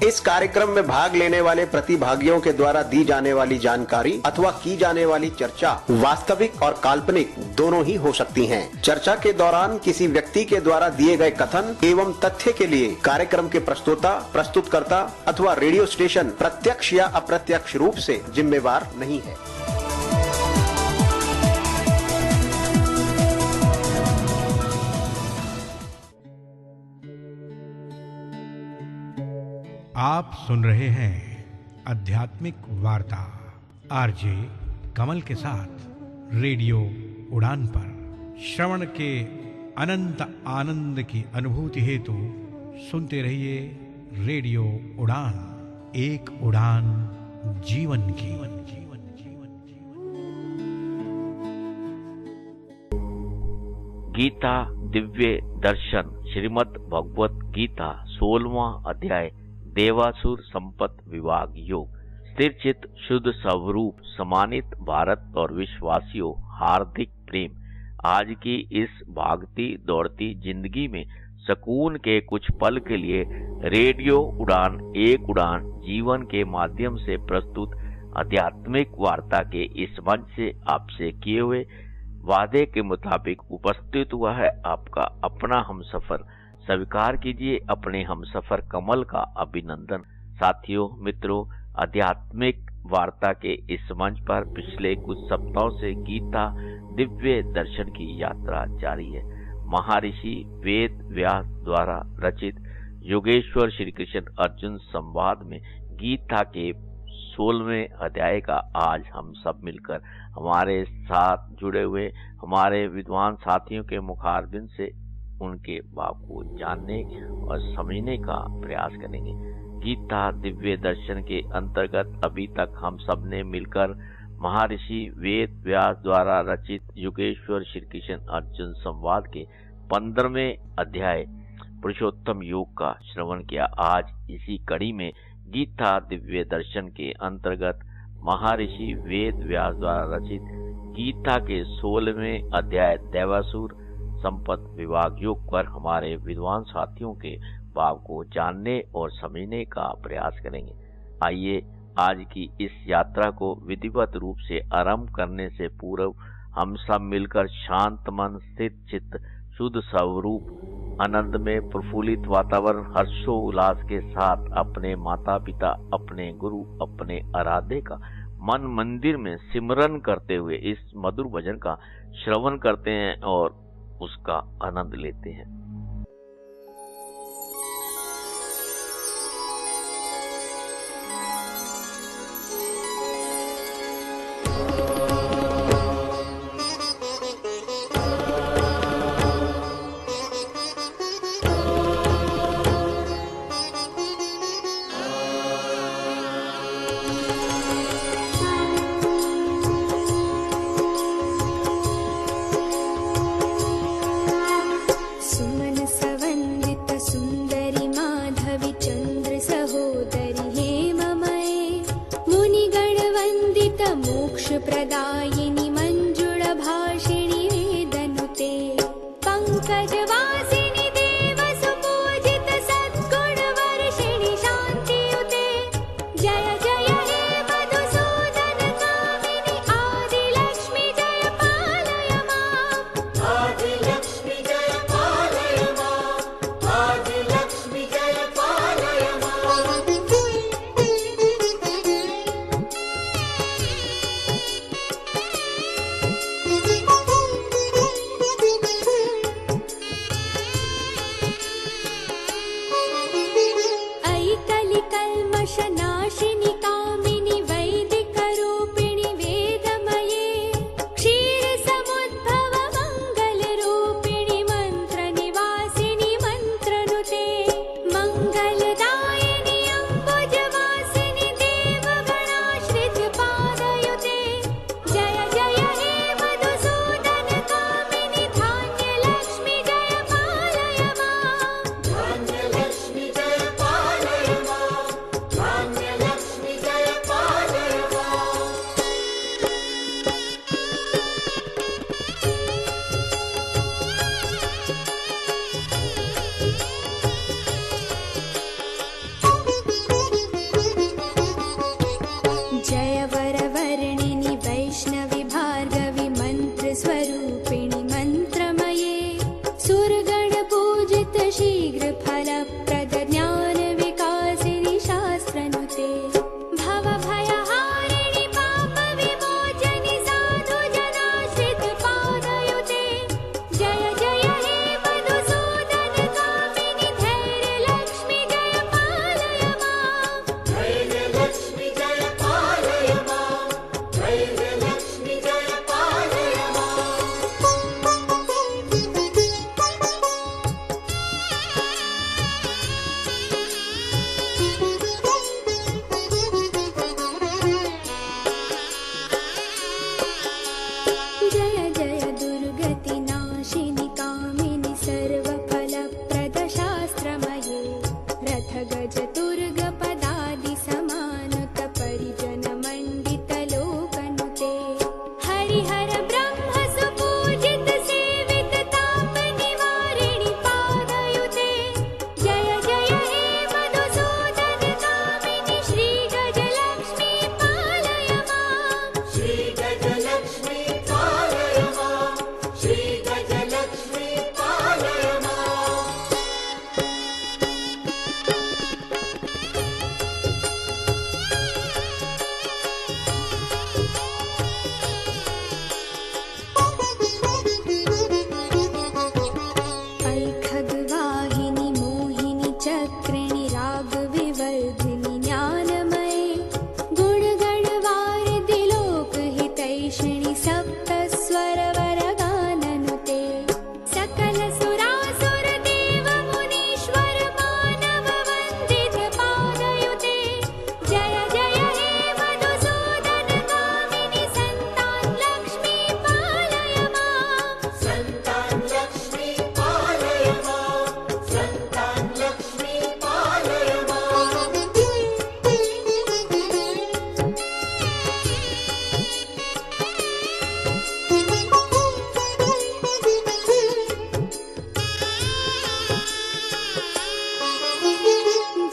इस कार्यक्रम में भाग लेने वाले प्रतिभागियों के द्वारा दी जाने वाली जानकारी अथवा की जाने वाली चर्चा वास्तविक और काल्पनिक दोनों ही हो सकती हैं। चर्चा के दौरान किसी व्यक्ति के द्वारा दिए गए कथन एवं तथ्य के लिए कार्यक्रम के प्रस्तोता, प्रस्तुतकर्ता अथवा रेडियो स्टेशन प्रत्यक्ष या अप्रत्यक्ष रूप से जिम्मेवार नहीं है। आप सुन रहे हैं आध्यात्मिक वार्ता आरजे कमल के साथ रेडियो उड़ान पर। श्रवण के अनंत आनंद की अनुभूति हेतु सुनते रहिए रेडियो उड़ान, एक उड़ान जीवन की। गीता दिव्य दर्शन श्रीमद् भगवत गीता 16वां अध्याय देवासुर संपत विभाग योग। स्थिर चित्त शुद्ध स्वरूप सम्मानित भारत और विश्ववासियों, हार्दिक प्रेम। आज की इस भागती दौड़ती जिंदगी में सुकून के कुछ पल के लिए रेडियो उड़ान एक उड़ान जीवन के माध्यम से प्रस्तुत आध्यात्मिक वार्ता के इस मंच से आपसे किए हुए वादे के मुताबिक उपस्थित हुआ है आपका अपना हमसफर। स्वीकार कीजिए अपने हमसफर कमल का अभिनंदन। साथियों, मित्रों, आध्यात्मिक वार्ता के इस मंच पर पिछले कुछ सप्ताहों से गीता दिव्य दर्शन की यात्रा जारी है। महर्षि वेद व्यास द्वारा रचित योगेश्वर श्री कृष्ण अर्जुन संवाद में गीता के 16वें अध्याय का आज हम सब मिलकर हमारे साथ जुड़े हुए हमारे विद्वान साथियों के मुखारबिंद से उनके भाव को जानने और समझने का प्रयास करेंगे। गीता दिव्य दर्शन के अंतर्गत अभी तक हम सब ने मिलकर महर्षि वेद व्यास द्वारा रचित योगेश्वर श्री कृष्ण अर्जुन संवाद के 15वें अध्याय पुरुषोत्तम योग का श्रवण किया। आज इसी कड़ी में गीता दिव्य दर्शन के अंतर्गत महर्षि वेद व्यास द्वारा रचित गीता के 16वें अध्याय देवासुर संपत विभाग योग पर हमारे विद्वान साथियों के भाव को जानने और समझने का प्रयास करेंगे। आइए आज की इस यात्रा को विधिवत रूप से आरंभ करने से पूर्व हम सब मिलकर शांत मन, स्थिर चित्त, शुद्ध स्वरूप, आनंद में प्रफुल्लित वातावरण, हर्षोल्लास के साथ अपने माता पिता, अपने गुरु, अपने आराध्य का मन मंदिर में सिमरन करते हुए इस मधुर भजन का श्रवण करते हैं और उसका आनंद लेते हैं। सुन शीघ्र फलप्रद ज्ञान विकासिनि शास्त्रनुते भव भयहारिणि पाप विमोचनि साधु जनाश्रित पादयुते जय जय हे मधुसूदन कामिनि धैर्य लक्ष्मी जय पालय मां धैर्य लक्ष्मी जय पालय मां धैर्य लक्ष्मी जय पालय मां जय जय दुर्गति नाशिनि कामिनि सर्वफलप्रद शास्त्रमये रथ गज तुर्ग पदादि समानुत परिजन मण्डित लोकनुते हरिहर ब्रह्म सुपूजित सेवित ताप निवारिणि पादयुते जय जय हे मधुसूदन कामिनि श्री गज लक्ष्मी पालय मां श्री गज लक्ष्मी पालय मां श्री गज लक्ष्मी पालय मां ऐ खगवाहिनि मोहिनि चक्रिणि रागविवर्धिनि ज्ञानमये गुणगणवारिधि लोकहितैषिणि सप्तस्वरवरगाननुते सकल सुरासुर देव मुनीश्वर मानव वन्दित पादयुते जय जय हे मधुसूदन कामिनि सन्तान लक्ष्मी पालय मां सन्तान लक्ष्मी पालय मां सन्तान लक्ष्मी पालय मां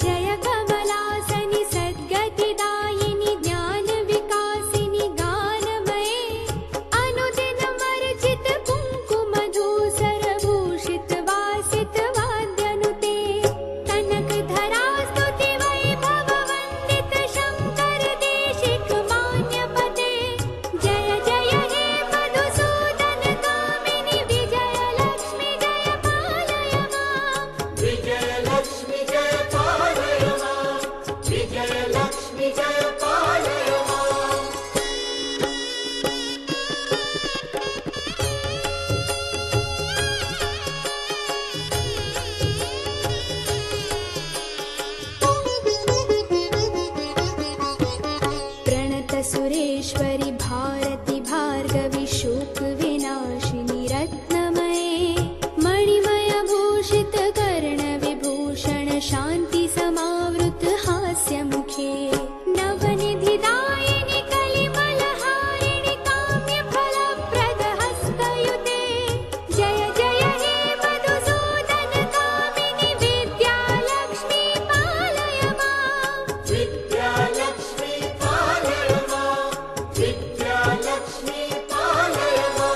जय कमलासनि सद्गतिदायिनि ज्ञान विकासिनि गानमये अनुदिन मर्जित कुङ्कुमधूसर भूषित वासित वाद्यनुते कनकधरा स्तुति वैभव वन्दित शङ्कर देशिक मान्यपते जय जय हे मधुसूदन कामिनि विजय लक्ष्मी जय पालय मां विजय लक्ष्मी जय पालय मां विजय लक्ष्मी जय पालय मां प्रणत सुरेश्वरि भारति भार्गवि शोक विनाशिनि रत्नमये मणिमय भूषित कर्ण विभूषण शान्ति समावृत हास्य मुखे नवनिधि दायिनि कलिमलहारिणि काम्य फलप्रद हस्तयुते जय जय हे मधुसूदन कामिनि विद्या लक्ष्मी पालय मां विद्या लक्ष्मी पालय मां विद्या लक्ष्मी पालय मां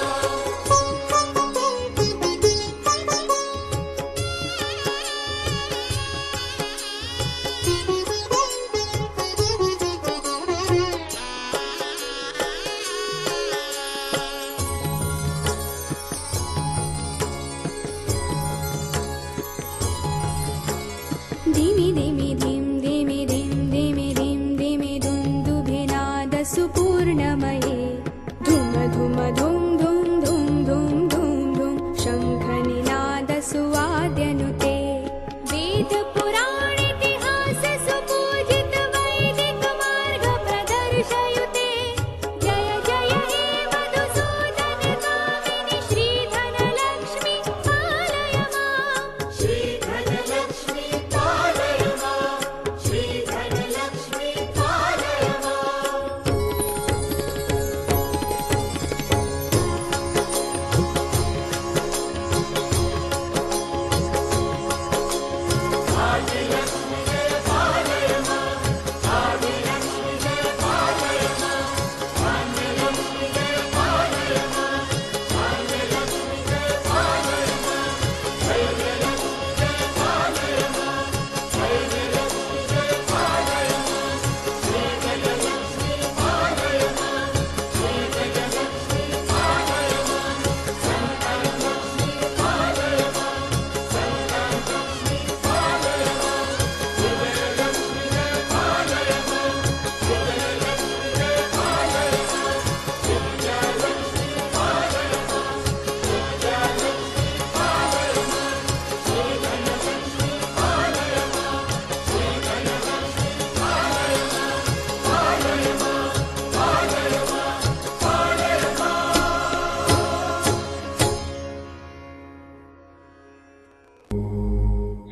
धिमि धिमि धिं धिमि धिं धिमि धिं धिमि दुन्दुभिनाद सुपूर्णमये धुम धुम धुं धुं धुं धुं धुं धुं शङ्खनिनाद सुवाद्यनुते वेद पुराण इतिहास सुपूजित वैदिक मार्ग प्रदर्शयुते जय जय हे मधुसूदन कामिनि श्रीधन लक्ष्मी पालय मां श्रीधन लक्ष्मी पालय मां श्रीधन लक्ष्मी पालय मां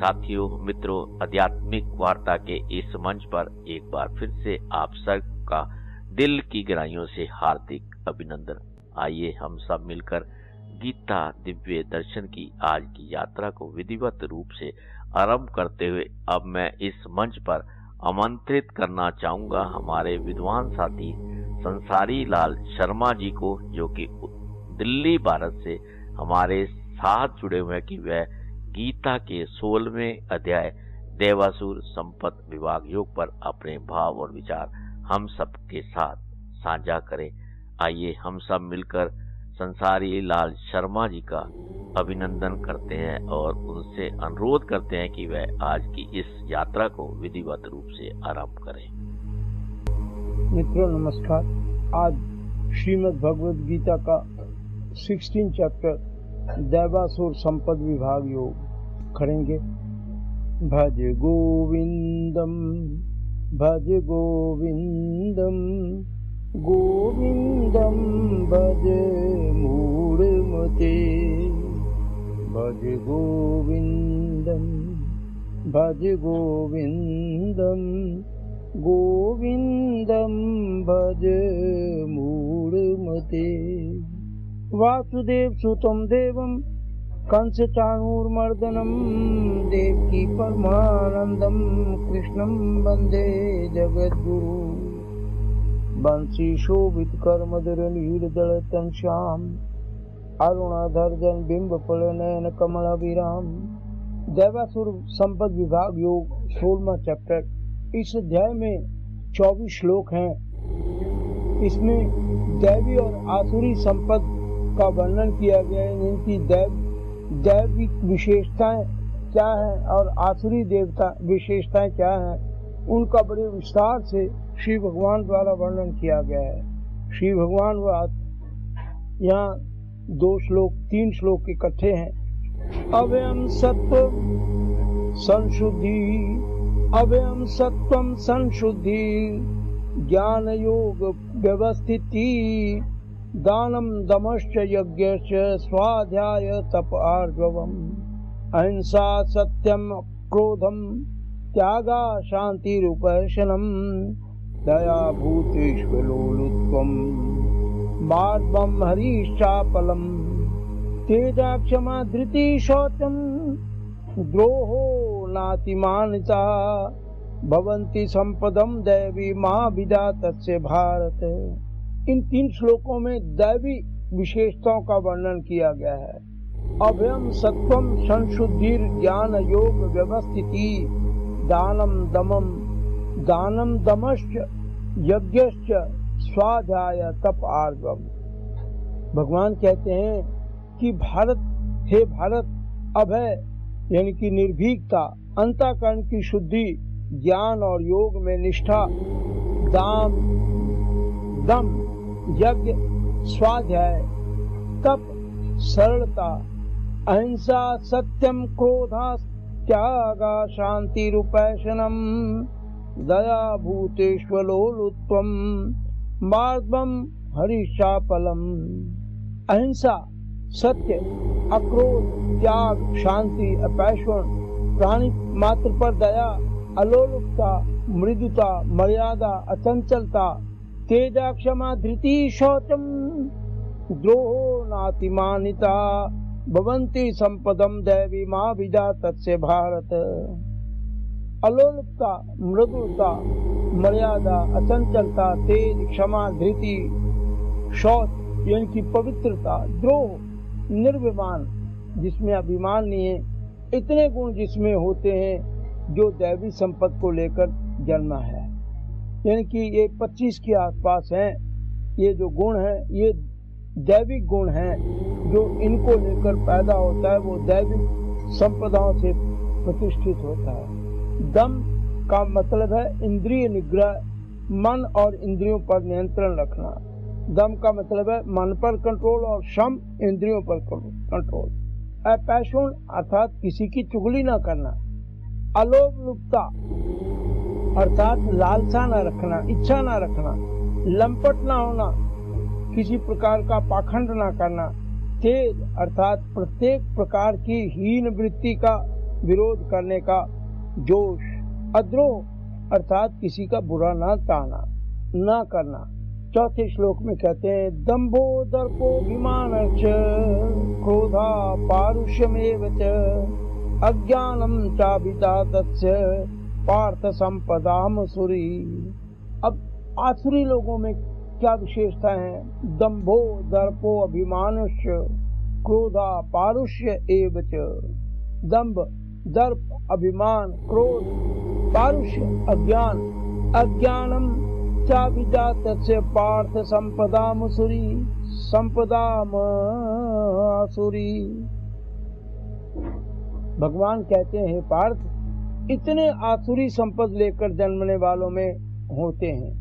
साथियों, मित्रों, आध्यात्मिक वार्ता के इस मंच पर एक बार फिर से आप सबका दिल की गहराइयों से हार्दिक अभिनंदन। आइए हम सब मिलकर गीता दिव्य दर्शन की आज की यात्रा को विधिवत रूप से आरंभ करते हुए अब मैं इस मंच पर आमंत्रित करना चाहूंगा हमारे विद्वान साथी संसारी लाल शर्मा जी को, जो कि दिल्ली भारत से हमारे साथ जुड़े हुए हैं कि वह गीता के 16वें अध्याय देवासुर संपत्ति विभाग योग पर अपने भाव और विचार हम सबके साथ साझा करें। आइए हम सब मिलकर संसारी लाल शर्मा जी का अभिनंदन करते हैं और उनसे अनुरोध करते हैं कि वह आज की इस यात्रा को विधिवत रूप से आरंभ करें। मित्रों नमस्कार। आज श्रीमद् भगवद गीता का 16 चैप्टर दैवासुर संपद विभाग योग करेंगे। भज गोविंदम गोविंदम भज मूढ़मते। भज गोविंदम गोविंदम भज मूढ़मते। वासुदेव सुतं देवं कंस चाणूरमर्दनम देवकी परमानंदम कृष्णं वंदे जगद्गुरु। बंसी शोभित कर मधुर नीलदल श्याम अरुणाधर जन बिंब फल नयन कमल विराम। दैवासुर संपद विभाग योग 16वां चैप्टर। इस अध्याय में 24 श्लोक हैं। इसमें दैवी और आसुरी संपद का वर्णन किया गया है। इनकी दैविक विशेषताएं क्या है और आसुरी देवता विशेषताएं क्या हैं, उनका बड़े विस्तार से श्री भगवान द्वारा वर्णन किया गया है। श्री भगवान यहाँ 3 श्लोक इकट्ठे हैं। अव्ययम सत्वम संशुद्धि ज्ञान योग व्यवस्थिति दानम दमश्च यज्ञश्च स्वाध्याय तप आर्जवम्। अहिंसा सत्यम क्रोधम त्यागा शांतिरुपैशनम्। दया भूतेष्वलोलुत्वम् मार्दवम् हरिश्चापलम्। तेजा क्षमा धृति शौचम् द्रोहो नातिमानिता। भवन्ति संपदम् दैवी मां विधातस्य भारत। इन 3 श्लोकों में दैवी विशेषताओं का वर्णन किया गया है। अभयम सत्वम संशुद्धिर ज्ञान योग व्यवस्थिति दानम दमश्च यज्ञश्च स्वाध्याय तप आर्जवम्। भगवान कहते हैं कि हे भारत, अभय यानी कि निर्भीकता, अंतःकरण की शुद्धि, ज्ञान और योग में निष्ठा, दम यज्ञ स्वाध्याय तप सरलता, अहिंसा सत्यम क्रोधा त्यागा शांतिरुपैशनम्। दया भूतेष्वलोलुत्वम् मार्दवम् हरिश्चापलम्। अहिंसा, सत्य, अक्रोध, त्याग, शांति, अपैशन, प्राणी मात्र पर दया, अलोलुपता, मृदुता, मर्यादा, अचंचलता, तेजा क्षमा धृति शौचम द्रोहो नातिमानिता। भवन्ति संपदम दैवी मां विधातस्य भारत। अलोलुपता, मृदुता, मर्यादा, अचंचलता, तेज, क्षमा, धृति, शौच यानी कि पवित्रता, द्रोह, निर्विमान जिसमें अभिमान नहीं है, इतने गुण जिसमें होते हैं जो दैवी संपत्ति को लेकर जन्मा है। यानी कि ये 25 के आसपास हैं। ये जो गुण है ये दैविक गुण हैं। जो इनको लेकर पैदा होता है वो दैविक संपदाओं से प्रतिष्ठित होता है। दम का मतलब है इंद्रिय निग्रह, मन और इंद्रियों पर नियंत्रण रखना। दम का मतलब है मन पर कंट्रोल और शम इंद्रियों पर कंट्रोल। अपैशन अर्थात किसी की चुगली न करना। अलोभलुप्ता अर्थात लालसा न रखना, इच्छा न रखना, लंपट न होना, किसी प्रकार का पाखंड न करना। तेज अर्थात प्रत्येक प्रकार की हीन वृत्ति का विरोध करने का जोश, अद्रोह अर्थात किसी का बुरा ना चाहना, ना करना। चौथे श्लोक में कहते हैं दंभो दर्पोऽभिमानश्च क्रोधा पारुष्यमेव च अज्ञानम चाभिजातस्य पार्थ संपदाम सुरी। अब आसुरी लोगों में क्या विशेषता है? दंभो दर्पो अभिमानश्च क्रोधा पारुष्य एव च। दंभ, दर्प, अभिमान, क्रोध, पारुष्य, अज्ञान, अज्ञानम चाभिजातस्य पार्थ संपदाम सुरी, संपदाम असुरी। भगवान कहते हैं पार्थ, इतने आसुरी संपद लेकर जन्मने वालों में होते हैं,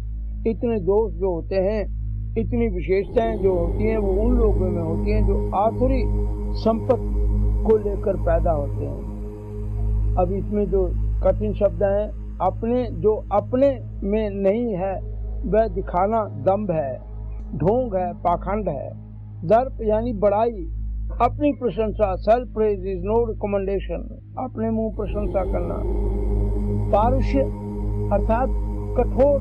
इतने दोष जो होते हैं, इतनी विशेषताएं जो होती हैं, वो उन लोगों में होती हैं जो आसुरी संपद को लेकर पैदा होते हैं। अब इसमें जो कठिन शब्द हैं, अपने, जो अपने में नहीं है वह दिखाना दंभ है, ढोंग है, पाखंड है। दर्प यानी बड़ाई, अपनी प्रशंसा, self praise is no recommendation, अपने मुंह प्रशंसा करना। पारुष्य अर्थात कठोर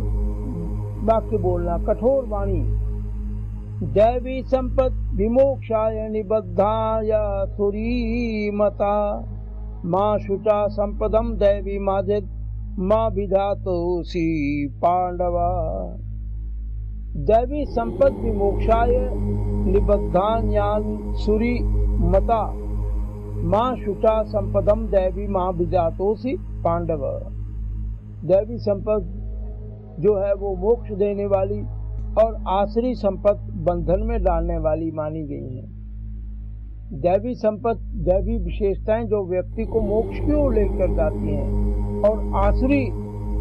वाक्य बोलना, कठोर वाणी। दैवी संपद विमोक्षाय निबद्धाय सुरी मता माँ शुचा संपदम दैवी माजिद माँ विधातोसी पांडवा। दैवी संपद विमोक्षाय निबद्धान्यान सुरी मता माँ शुचा संपदम दैवी माँ विधातोसी पांडव। दैवी संपद जो है वो मोक्ष देने वाली और आसुरी संपद बंधन में डालने वाली मानी गई है। दैवी संपद, दैवी विशेषताएं जो व्यक्ति को मोक्ष की ओर लेकर जाती हैं, और आसुरी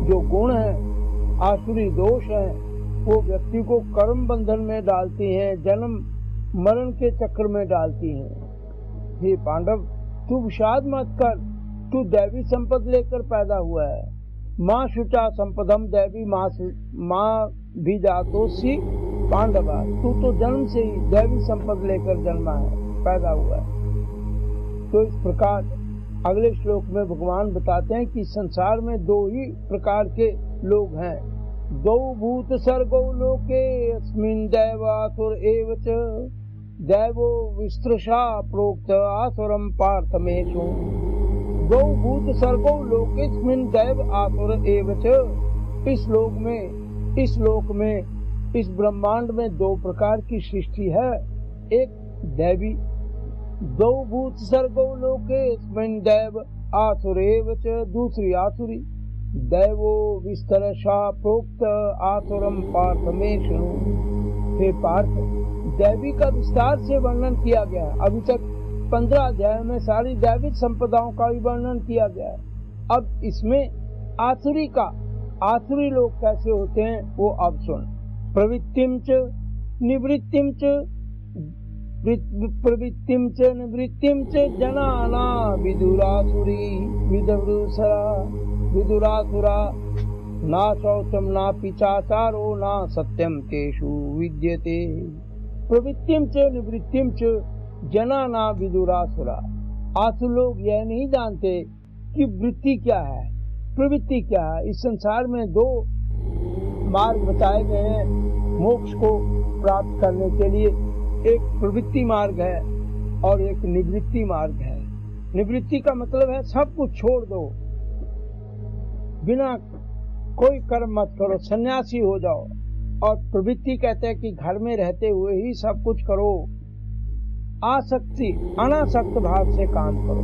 जो गुण है, आसुरी दोष है, वो व्यक्ति को कर्म बंधन में डालती हैं, जन्म मरण के चक्र में डालती हैं। हे पांडव, तू विषाद मत कर, तू दैवी संपद लेकर पैदा हुआ है। माँ शुचा संपदम दैवी माँ भी जातोसी पांडवा, तू तो जन्म से ही दैवी संपद लेकर जन्मा है, पैदा हुआ है। तो इस प्रकार अगले श्लोक में भगवान बताते हैं कि संसार में दो ही प्रकार के लोग हैं। दो भूत सर्गो लोके अस्मिन् दैवासुर एव च दैवो विस्तृषा प्रोक्त आसुरम पार्थमेषु। दो भूत सर्गो लोकेस्मिन् दैव आसुर एव च। इस लोक में इस ब्रह्मांड में दो प्रकार की सृष्टि है, एक दैवी। दो भूत सर्गो लोकेस्मिन् दैव आसुरेव च, दूसरी आसुरी। दैवो विस्तरशा प्रोक्त आसुरम पार्थमेषु। हे पार्थ, दैवी का विस्तार से वर्णन किया गया। अभी तक 15 अध्याय में सारी दैविक संपदाओं का भी वर्णन किया गया है। अब इसमें आसुरी का, आसुरी लोग कैसे होते हैं वो अब सुन। प्रवृत्तिम च निवृत्तिम च प्रवृत्तिम च निवृत्तिम च जनाना विदुरासुरी विदुरासुरा ना शौचम ना पिचाचारो ना सत्यम तेषु विद्यते। प्रवृत्तिम च निवृत्तिम च जनाना विदुरासुरा। आसुर लोग यह नहीं जानते कि वृत्ति क्या है, प्रवृत्ति क्या है। इस संसार में दो मार्ग बताए गए हैं मोक्ष को प्राप्त करने के लिए। एक प्रवृत्ति मार्ग है और एक निवृत्ति मार्ग है। निवृत्ति का मतलब है सब कुछ छोड़ दो, बिना कोई कर्म मत करो, सन्यासी हो जाओ। और प्रवृत्ति कहते हैं कि घर में रहते हुए ही सब कुछ करो, आसक्ति अनासक्त भाव से काम करो।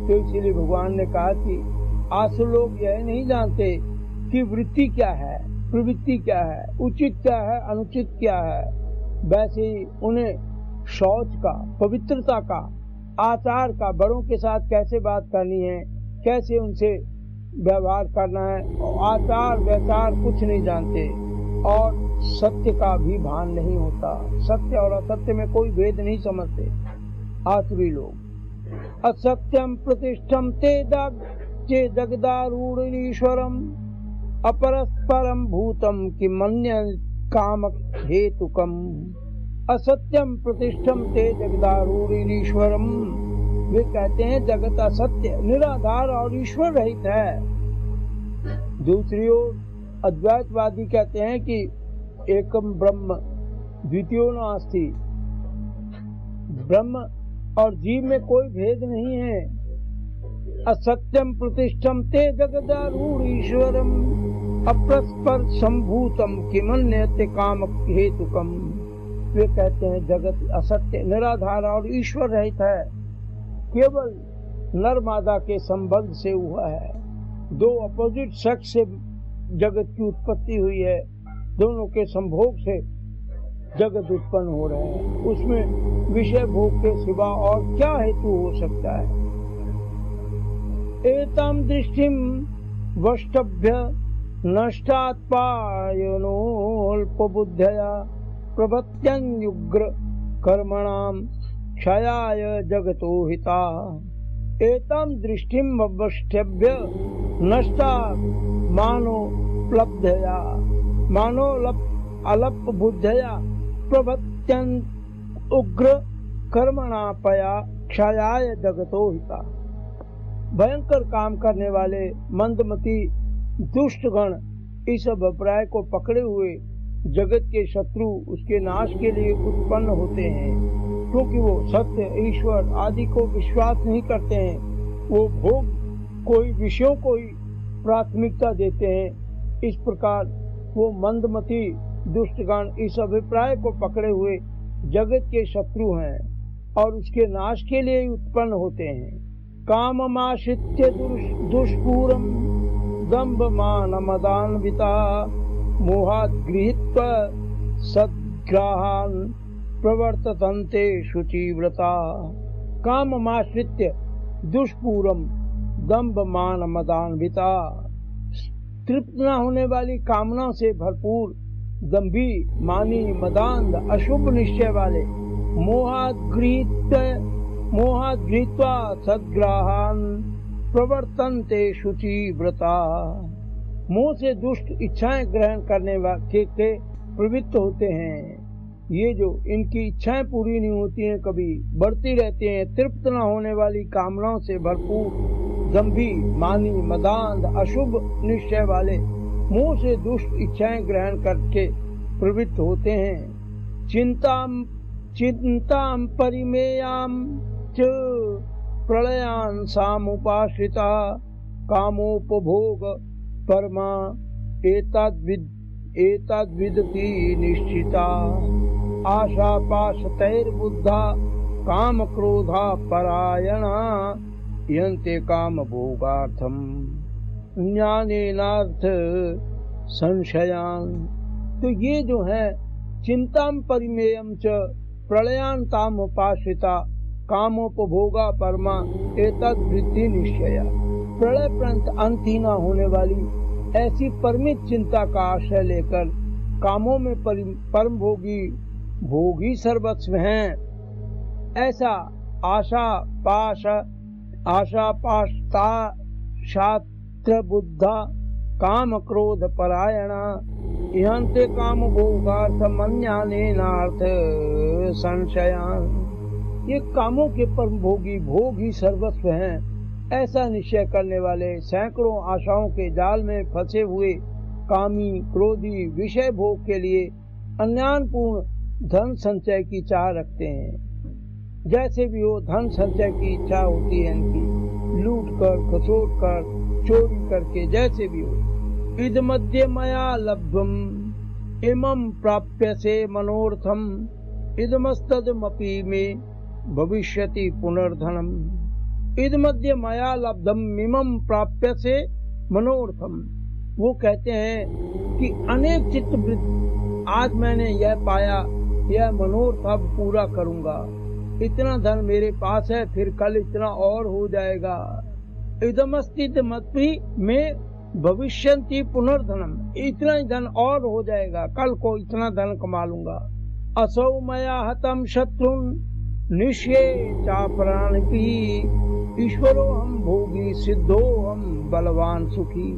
तो इसीलिए भगवान ने कहा कि आसुर लोग यह नहीं जानते कि वृत्ति क्या है, प्रवृत्ति क्या है, उचित क्या है, अनुचित क्या है। वैसे ही उन्हें शौच का, पवित्रता का, आचार का, बड़ों के साथ कैसे बात करनी है, कैसे उनसे व्यवहार करना है, आचार व्यवहार कुछ नहीं जानते। और सत्य का भी भान नहीं होता, सत्य और असत्य में कोई भेद नहीं समझते आसुरी लोग। असत्यम प्रतिष्ठम ते जगदारूढ़ीश्वरम अपरस्परम भूतम किमन्य काम हेतुकम। असत्यम प्रतिष्ठम ते जगदारूढ़ीश्वरम वे कहते हैं जगत असत्य, निराधार और ईश्वर रहित है। दूसरी ओर अद्वैतवादी कहते हैं कि एकम ब्रह्म द्वितीयो नास्ति, ब्रह्म और जीव में कोई भेद नहीं है। असत्यम प्रतिष्ठम ते जगदारूढ़ ईश्वरम अपरस्पर संभूतम किमन्यते काम हेतुकम। वे कहते हैं जगत असत्य, निराधार और ईश्वर रहित है, केवल नर मादा के संबंध से हुआ है। दो अपोजिट सेक्स से जगत की उत्पत्ति हुई है, दोनों के संभोग से जगत उत्पन्न हो रहा है। उसमें विषय भोग के सिवा और क्या हेतु हो सकता है। एताम दृष्टिम वष्टभ्य नष्टात्पायनोल्पबुद्धया प्रभत्यन्युग्र कर्मणाम क्षयाय जगतो हिता। एताम दृष्टिम वष्टभ्य नष्टा मानोपलब्धया अलप बुद्धया प्रभत्यन उग्र कर्मणापया क्षयाय जगतो हिता। भयंकर काम करने वाले मंदमती दुष्टगण इस अभिप्राय को पकड़े हुए जगत के शत्रु उसके नाश के लिए उत्पन्न होते हैं, क्योंकि वो सत्य, ईश्वर आदि को विश्वास नहीं करते हैं। वो भोग कोई विषयों को ही प्राथमिकता देते हैं। इस प्रकार वो मंदमती दुष्टगण इस अभिप्राय को पकड़े हुए जगत के शत्रु हैं और उसके नाश के लिए उत्पन्न होते हैं। काममाश्रित्य दुष्पूरम दंभ मान मदान्विता मोहात् गृहीत्वा सद्ग्राहान् प्रवर्तन्ते शुचिव्रता। काममाश्रित्य दुष्पूरम दंभ मान मदान्विता, तृप्त न होने वाली कामना से भरपूर दंभी, मानी, मदान्ध, अशुभ निश्चय वाले, मोहात् गृहीत्वा सद्ग्राहान् प्रवर्तन्ते शुचिव्रता, मोह से दुष्ट इच्छाएं ग्रहण करने के प्रवृत्त होते हैं। ये जो इनकी इच्छाएं पूरी नहीं होती हैं, कभी बढ़ती रहती हैं। तृप्त न होने वाली कामनाओं से भरपूर दंभी, मानी, मदान्ध, अशुभ निश्चय वाले, मुंह से दुष्ट इच्छाएं ग्रहण करके प्रवृत्त होते हैं। चिंताम परिमेयाम च प्रलयान सामुपाश्रिता कामोपभोग परमा एतद्विदति निश्चिता। आशा पाशतैर्बुद्धा काम क्रोधा परायणा यन्ते काम भोगार्थम ज्ञानेनार्थ संशयान। तो ये जो है चिंताम परिमेयम च प्रलयांताम उपाश्रिता कामोपभोगा परमा एतद्वृत्ति निश्चया। प्रलय पर्यंत अंत ही न होने वाली ऐसी परमित चिंता का आश्रय लेकर कामों में परम भोगी सर्वस्व हैं। ऐसा आशा पाशता शास्त्र बुद्धा काम क्रोध परायणा इहंते काम भोगार्थ मन्यानेनार्थ संशयान। ये कामों के परम भोगी भोग ही सर्वस्व हैं, ऐसा निश्चय करने वाले सैकड़ों आशाओं के जाल में फंसे हुए कामी, क्रोधी, विषय भोग के लिए अज्ञानपूर्ण धन संचय की चाह रखते हैं। जैसे भी हो धन संचय की इच्छा होती है इनकी, लूट कर, खसोट कर, चोरी करके, जैसे भी हो। इदमद्य मया लब्धम इमं प्राप्यसे मनोर्थम इदमस्तदमपि में भविष्यति पुनर्धनम। इदमद्य मया लब्धम इमं प्राप्यसे मनोर्थम। वो कहते हैं कि अनेक चित्त आज मैंने यह पाया, यह मनोरथ अब पूरा करूंगा। इतना धन मेरे पास है, फिर कल इतना और हो जाएगा। इदमस्तिदमपि में भविष्यन्ति पुनर्धनम, इतना ही धन और हो जाएगा, कल को इतना धन कमा लूंगा। असौ मया हतम शत्रुन निश्ये चापरानपि ईश्वरो हम भोगी सिद्धो हम बलवान सुखी।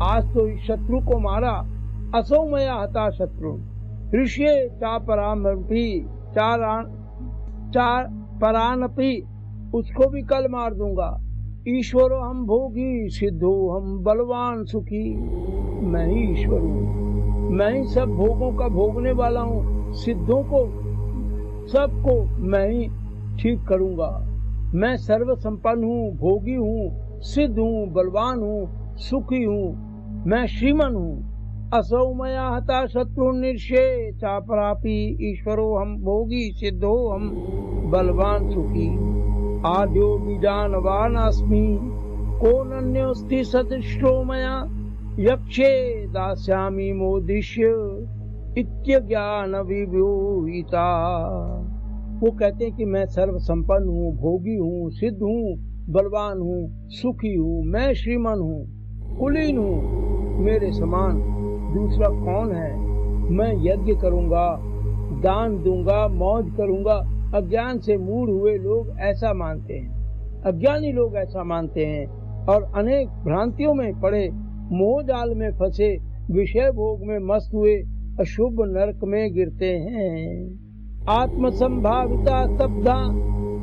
आज तो इस शत्रु को मारा, असौ मया हता शत्रु ऋष्ये चापरानपि उसको भी कल मार दूंगा। ईश्वरो हम भोगी सिद्धो हम बलवान सुखी। मैं ही ईश्वर हूँ, मैं ही सब भोगों का भोगने वाला हूँ। सिद्धों को सबको मैं ही ठीक करूंगा। मैं सर्व संपन्न हूँ, भोगी हूँ, सिद्ध हूँ, बलवान हूँ, सुखी हूँ, मैं श्रीमन हूँ। असौ मया हता शत्रु निर्षे चापरापि ईश्वरो हम भोगी सिद्धो हम बलवान सुखी। आद्यो बीजानवान अस्मि को नन्योस्ति सदृशो मया यक्षे दास्यामि मोदिष्य इत्यज्ञान विव्यूहिता। वो कहते हैं कि मैं सर्व संपन्न हूँ, भोगी हूँ, सिद्ध हूँ, बलवान हूँ, सुखी हूँ, मैं श्रीमन हूँ, कुलीन हूँ, मेरे समान दूसरा कौन है। मैं यज्ञ करूंगा, दान दूंगा, मौज करूंगा। अज्ञान से मूढ़ हुए लोग ऐसा मानते हैं, अज्ञानी लोग ऐसा मानते हैं और अनेक भ्रांतियों में पड़े, मोह जाल में फंसे, विषय भोग में मस्त हुए अशुभ नरक में गिरते हैं। आत्म संभाविता स्तब्धा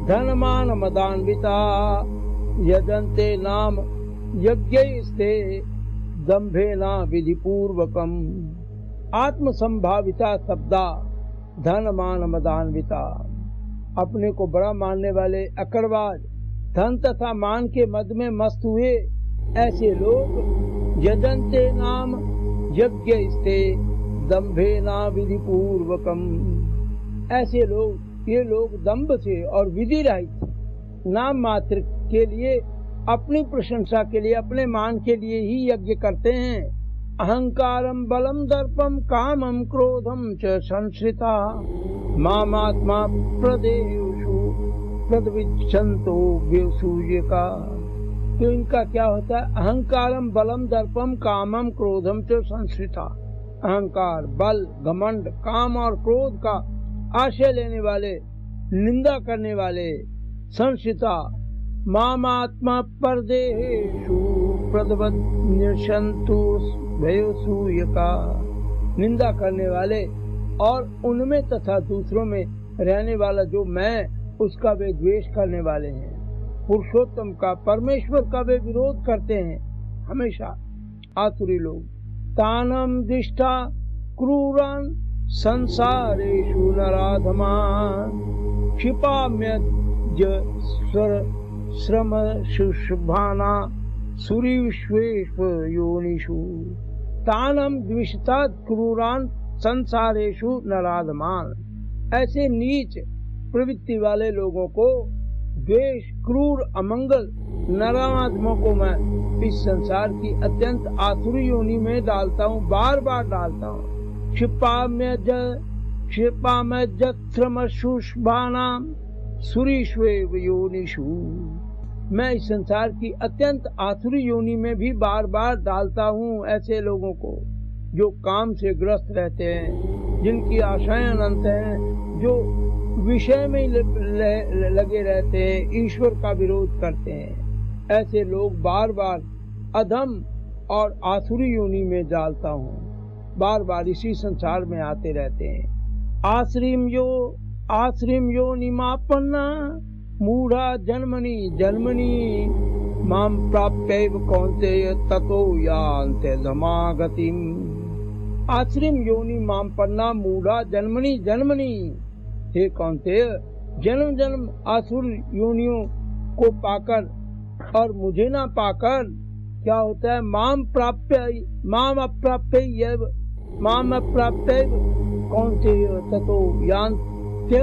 धनमान मदान्विता यजन्ते नाम यज्ञैस्ते दम्भेना विधि पूर्वकम। आत्म संभाविता स्तब्धा धनमान मदान्विता, अपने को बड़ा मानने वाले अकड़बाज, धन तथा मान के मद में मस्त हुए ऐसे लोग यजन्ते नाम यज्ञैस्ते दम्भेना विधि पूर्वकम। ऐसे लोग, ये लोग दम्भ से और विधि रहित नाम मात्र के लिए, अपनी प्रशंसा के लिए, अपने मान के लिए ही यज्ञ करते हैं। अहंकारम बलम दर्पम कामम क्रोधम च संश्रिता मामात्मा प्रदेयेषु प्रद्विच्छन्तो व्यूसूयका। तो इनका क्या होता है? अहंकारम बलम दर्पम कामम क्रोधम च संश्रिता। अहंकार, बल, घमंड, काम और क्रोध का आश्रय लेने वाले, निंदा करने वाले, संश्रिता मामात्मा परदेहेषु प्रद्विच्छन्तो व्यूसूयका। निंदा करने वाले और उनमें तथा दूसरों में रहने वाला जो मैं, उसका वे द्वेष करने वाले हैं। पुरुषोत्तम का, परमेश्वर का वे विरोध करते हैं हमेशा आसुरी लोग। तानम दिष्टा क्रूरान संसारेषु नराधमान क्षिपाम्यज श्रम शुष्भाना सूरी विश्वेश्व योनिषु। तानम द्विषता क्रूरान संसारेषु नराधमान। ऐसे नीच प्रवृत्ति वाले लोगों को, द्वेष, क्रूर, अमंगल नराधमों को मैं इस संसार की अत्यंत आसुरी योनि में डालता हूँ, बार बार डालता हूँ। क्षिपाम्यज श्रम शुष्भानाम सुरीष्वेव योनिषु। मैं इस संसार की अत्यंत आसुरी योनि में भी बार बार डालता हूँ ऐसे लोगों को जो काम से ग्रस्त रहते हैं, जिनकी आशाएं अनंत हैं, जो विषय में लगे रहते हैं, ईश्वर का विरोध करते हैं। ऐसे लोग बार बार अधम और आसुरी योनि में डालता हूँ, बार बार इसी संसार में आते रहते हैं। आश्रिम यो निमापन्ना मूढ़ा जन्मनि जन्मनि माम प्राप्यैव कौन्तेय ततो यान्ते धमागतिम। आश्रिम योनि माम पन्ना मूढ़ा जन्मनि जन्मनि। हे कौन्तेय, जन्म जन्म आसुर योनियों को पाकर और मुझे ना पाकर क्या होता है? माम अप्राप्य कौन्तेय ततो यान्ते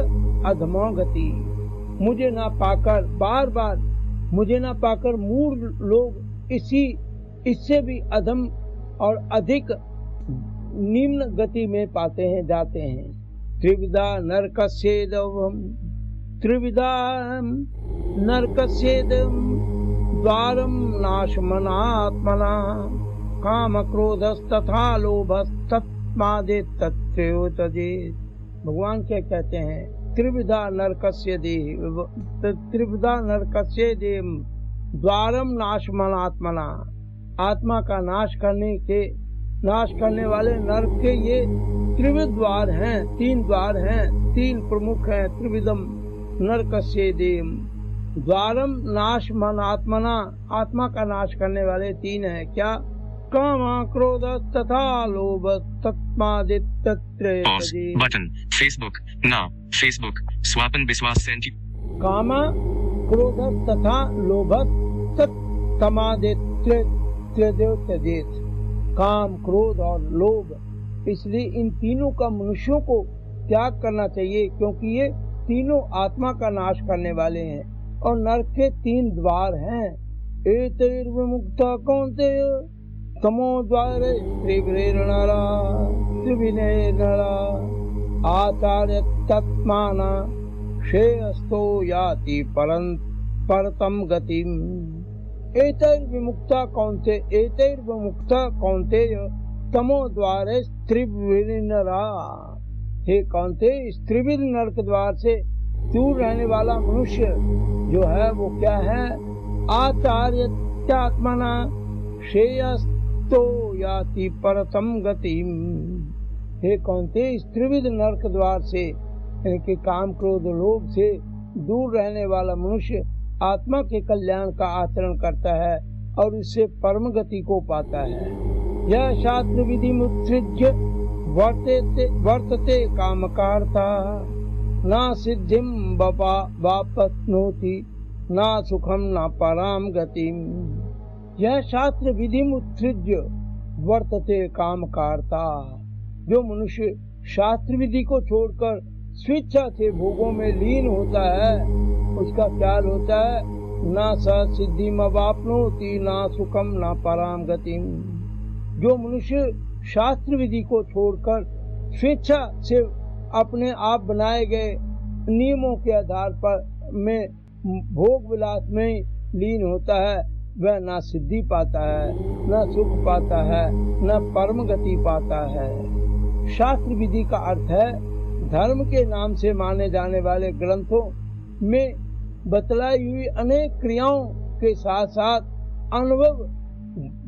अधमागति। मुझे ना पाकर, बार बार मुझे ना पाकर मूढ़ लोग इससे भी अधम और अधिक निम्न गति में पाते हैं, जाते हैं। त्रिविधा नरकस्येदं द्वारम नाशमनात्मना काम क्रोधस्तथा लोभस्तत्मादेतत्त्रयोतजेत्। भगवान क्या कहते हैं? त्रिविधा नरकस्य देव द्वारम नाशमनात्मना। आत्मा का नाश करने वाले नरक के ये त्रिविध द्वार हैं, 3 द्वार हैं, 3 प्रमुख हैं। त्रिविधम नरकस्य देव, द्वारम नाश मन आत्मना, आत्मा का नाश करने वाले 3 है। क्या? काम, क्रोध तथा लोभ तत्मादित्य। बटन फेसबुक नाउ फेसबुक स्वापन विश्वास सेंटी। काम, क्रोध तथा लोभ तत्मादित्य। काम, क्रोध और लोभ, इसलिए इन तीनों का मनुष्यों को त्याग करना चाहिए, क्योंकि ये तीनों आत्मा का नाश करने वाले हैं। और नरक के 3 द्वार हैं। एतैर्विमुक्ता कौन्तेय तमो द्वारे त्रिभिर्नरा त्रिभिर्नरा आचार्य तत्माना श्रेयस्तो याति परतम गतिम। एतैर्विमुक्ता कौन्तेय, एतैर्विमुक्ता कौन्तेय तमो द्वारे त्रिभिर्नरा। हे कौन्तेय, इस त्रिविध नरक द्वार से दूर रहने वाला मनुष्य जो है वो क्या है? आचार्य त्यात्मना श्रेयस्तो याति परतम गतिम। हे कौन्तेय, इस त्रिविध नरक द्वार से यानी काम, क्रोध, लोभ से दूर रहने वाला मनुष्य आत्मा के कल्याण का आचरण करता है और इससे परम गति को पाता है। यह शास्त्र विधि मुत्सृज्य वर्तते कामकार्ता न सिद्धिम वापनोति न सुखम न पराम गतिम। यह शास्त्र विधि मुत्सृज्य वर्तते कामकार्ता। जो मनुष्य शास्त्र विधि को छोड़कर स्वेच्छा से भोगों में लीन होता है उसका क्या होता है? न स सिद्धिम वापनोति न सुखम न पराम गतिम। जो मनुष्य शास्त्र विधि को छोड़कर स्वेच्छा से अपने आप बनाए गए नियमों के आधार पर में भोग विलास में लीन होता है, वह न सिद्धि पाता है, न सुख पाता है, न परम गति पाता है। शास्त्र विधि का अर्थ है धर्म के नाम से माने जाने वाले ग्रंथों में बतलाई हुई अनेक क्रियाओं के साथ साथ अनुभव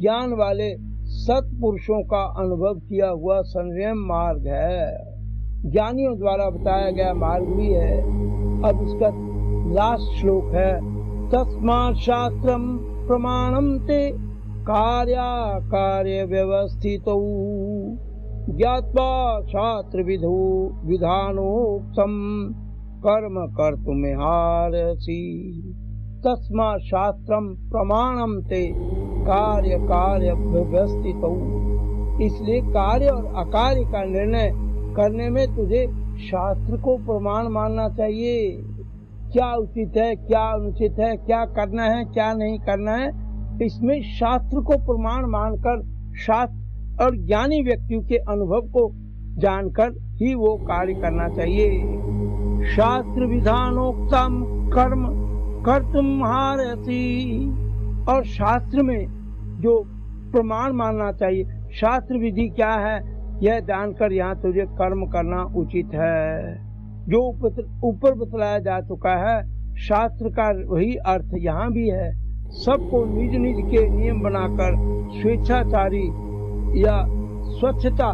ज्ञान वाले सत्पुरुषों का अनुभव किया हुआ संयम मार्ग है। ज्ञानियों द्वारा बताया गया मार्ग भी है। अब इसका लास्ट श्लोक है, तस्मात् शास्त्रम प्रमाणम ते कार्य व्यवस्थितौ ज्ञात्वा शास्त्र विधानोक्तम कर्म कर्तुमिहारसि। तस्मात् शास्त्रम प्रमाणम ते कार्य व्यवस्थितौ। इसलिए कार्य और अकार्य का निर्णय करने में तुझे शास्त्र को प्रमाण मानना चाहिए। क्या उचित है, क्या अनुचित है, क्या करना है, क्या नहीं करना है, इसमें शास्त्र को प्रमाण मानकर शास्त्र और ज्ञानी व्यक्तियों के अनुभव को जानकर ही वो कार्य करना चाहिए। शास्त्र विधानोक्तम कर्म कर्तुमिहारसि। और शास्त्र में जो प्रमाण मानना चाहिए, शास्त्र विधि क्या है यह जानकर यहाँ तुझे कर्म करना उचित है। जो ऊपर बतलाया जा चुका है शास्त्र का वही अर्थ यहाँ भी है। सबको निज निज के नियम बनाकर स्वेच्छाचारी या स्वच्छता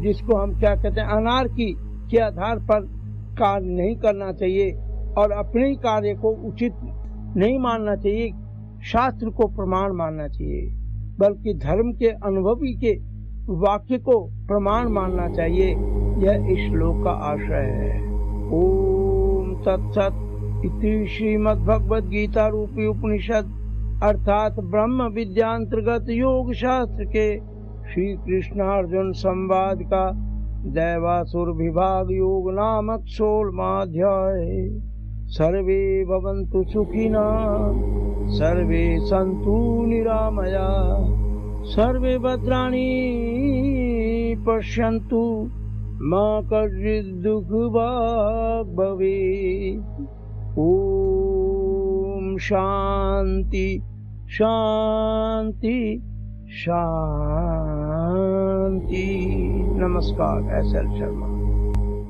जिसको हम क्या कहते हैं अनार्की के आधार पर कार्य नहीं करना चाहिए और अपने कार्य को उचित नहीं मानना चाहिए, शास्त्र को प्रमाण मानना चाहिए, बल्कि धर्म के अनुभवी के वाक्य को प्रमाण मानना चाहिए। यह इस श्लोक का आशय है। ओम तत्सत इति श्रीमद्भगवद गीता रूपी उपनिषद अर्थात ब्रह्म विद्यांतर्गत योग शास्त्र के श्री कृष्ण अर्जुन संवाद का दैवासुर विभाग योग नामक 16वां अध्याय। सर्वे भवन्तु सुखिनः सर्वे सन्तु निरामया सर्वे भद्राणि पश्यन्तु मा कश्चित् दुःखभाग् भवेत्। ओम शांति शांति शांति। नमस्कार, एस.एल. शर्मा।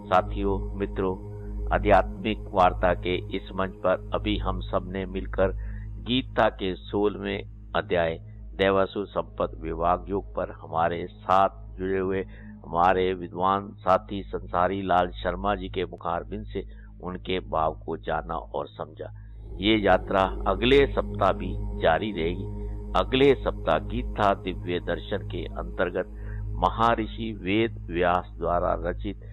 साथियों, मित्रों, आध्यात्मिक वार्ता के इस मंच पर अभी हम सब ने मिलकर गीता के 16वें अध्याय देवासुर संपत विभाग योग पर हमारे साथ जुड़े हुए हमारे विद्वान साथी संसारी लाल शर्मा जी के मुखारबिंद से उनके भाव को जाना और समझा। ये यात्रा अगले सप्ताह भी जारी रहेगी। अगले सप्ताह गीता दिव्य दर्शन के अंतर्गत महर्षि वेद व्यास द्वारा रचित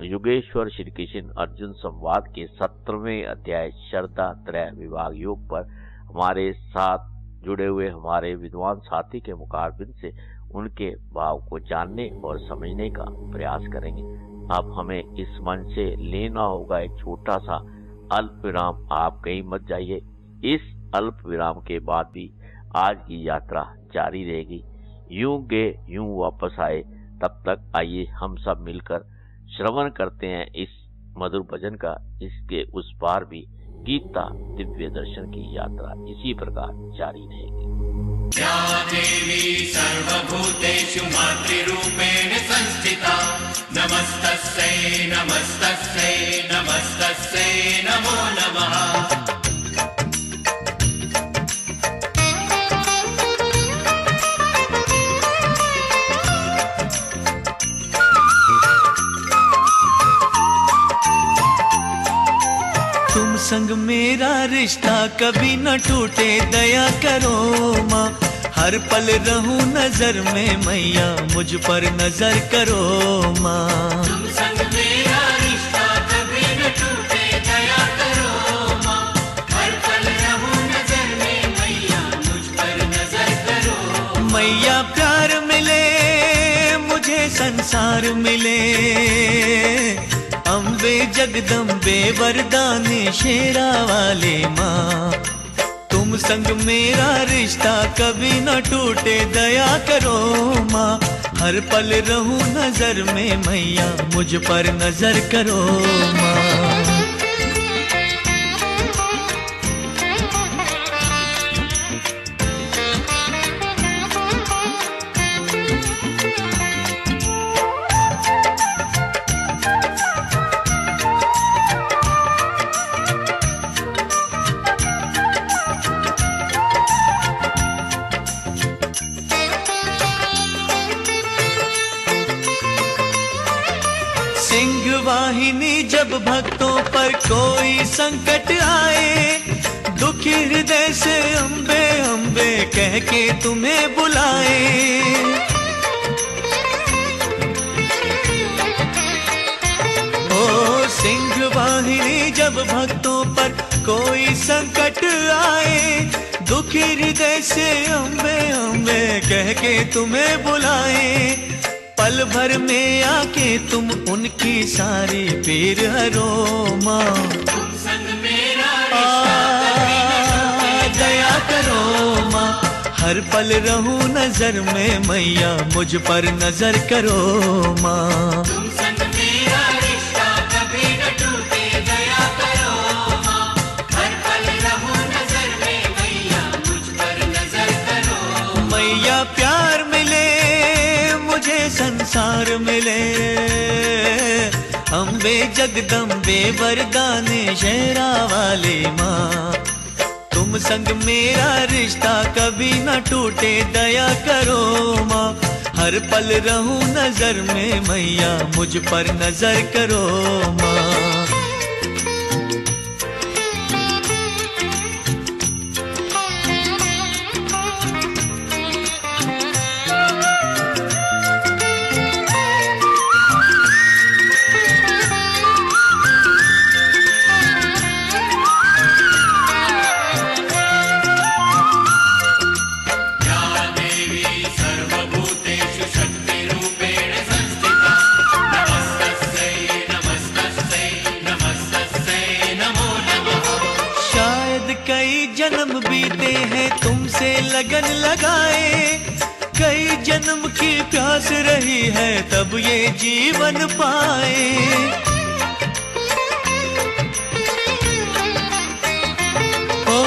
युगेश्वर श्री कृष्ण अर्जुन संवाद के 17वें अध्याय श्रद्धा त्रय विभाग योग पर हमारे साथ जुड़े हुए हमारे विद्वान साथी के मुखारबिन से उनके भाव को जानने और समझने का प्रयास करेंगे। अब हमें इस मंच से लेना होगा एक छोटा सा अल्प विराम। आप कहीं मत जाइए। इस अल्प विराम के बाद भी आज की यात्रा जारी रहेगी। यूं गए यूं वापस आए। तब तक आइए हम सब मिलकर श्रवण करते हैं इस मधुर भजन का। इसके उस पार भी गीता दिव्य दर्शन की यात्रा इसी प्रकार जारी रहेगी। या देवी सर्वभूतेषु मातृरूपेण संस्थिता नमस्तस्यै नमस्तस्यै नमस्तस्यै नमो नमः। तुम संग मेरा रिश्ता कभी न टूटे दया करो माँ। हर पल रहूं नजर में मैया मुझ पर नजर करो माँ। तुम संग मेरा रिश्ता कभी न टूटे दया करो माँ। हर पल रहूं नजर में मैया मुझ पर नजर करो। मैया प्यार मिले मुझे संसार मिले। अम्बे जगदम्बे वरदाने शेरा वाले माँ। तुम संग मेरा रिश्ता कभी न टूटे दया करो माँ। हर पल रहूं नजर में मैया मुझ पर नजर करो माँ। वाहिनी जब भक्तों पर कोई संकट आए, दुखी हृदय से अम्बे अम्बे कह के तुम्हें बुलाए। ओ सिंह वाहिनी जब भक्तों पर कोई संकट आए, दुखी हृदय से अम्बे अम्बे कह के तुम्हें बुलाए। पल भर में आके तुम उनकी सारी पीर हरो माँ। तुम संग मेरा रिश्ता दया करो माँ। हर पल रहूं नजर में मैया मुझ पर नजर करो माँ। तुम संग मेरा रिश्ता कभी न टूटे दया करो माँ। हर पल रहूं नजर में मैया मुझ पर नजर करो। मैया प्यार मिले मुझे संसार मिले। अम्बे जगदम्बे वरदाने शेरा वाले माँ। तुम संग मेरा रिश्ता कभी न टूटे दया करो माँ। हर पल रहूं नजर में मैया मुझ पर नजर करो माँ। जन्म बीते हैं तुमसे लगन लगाए। कई जन्म की प्यास रही है तब ये जीवन पाए। ओ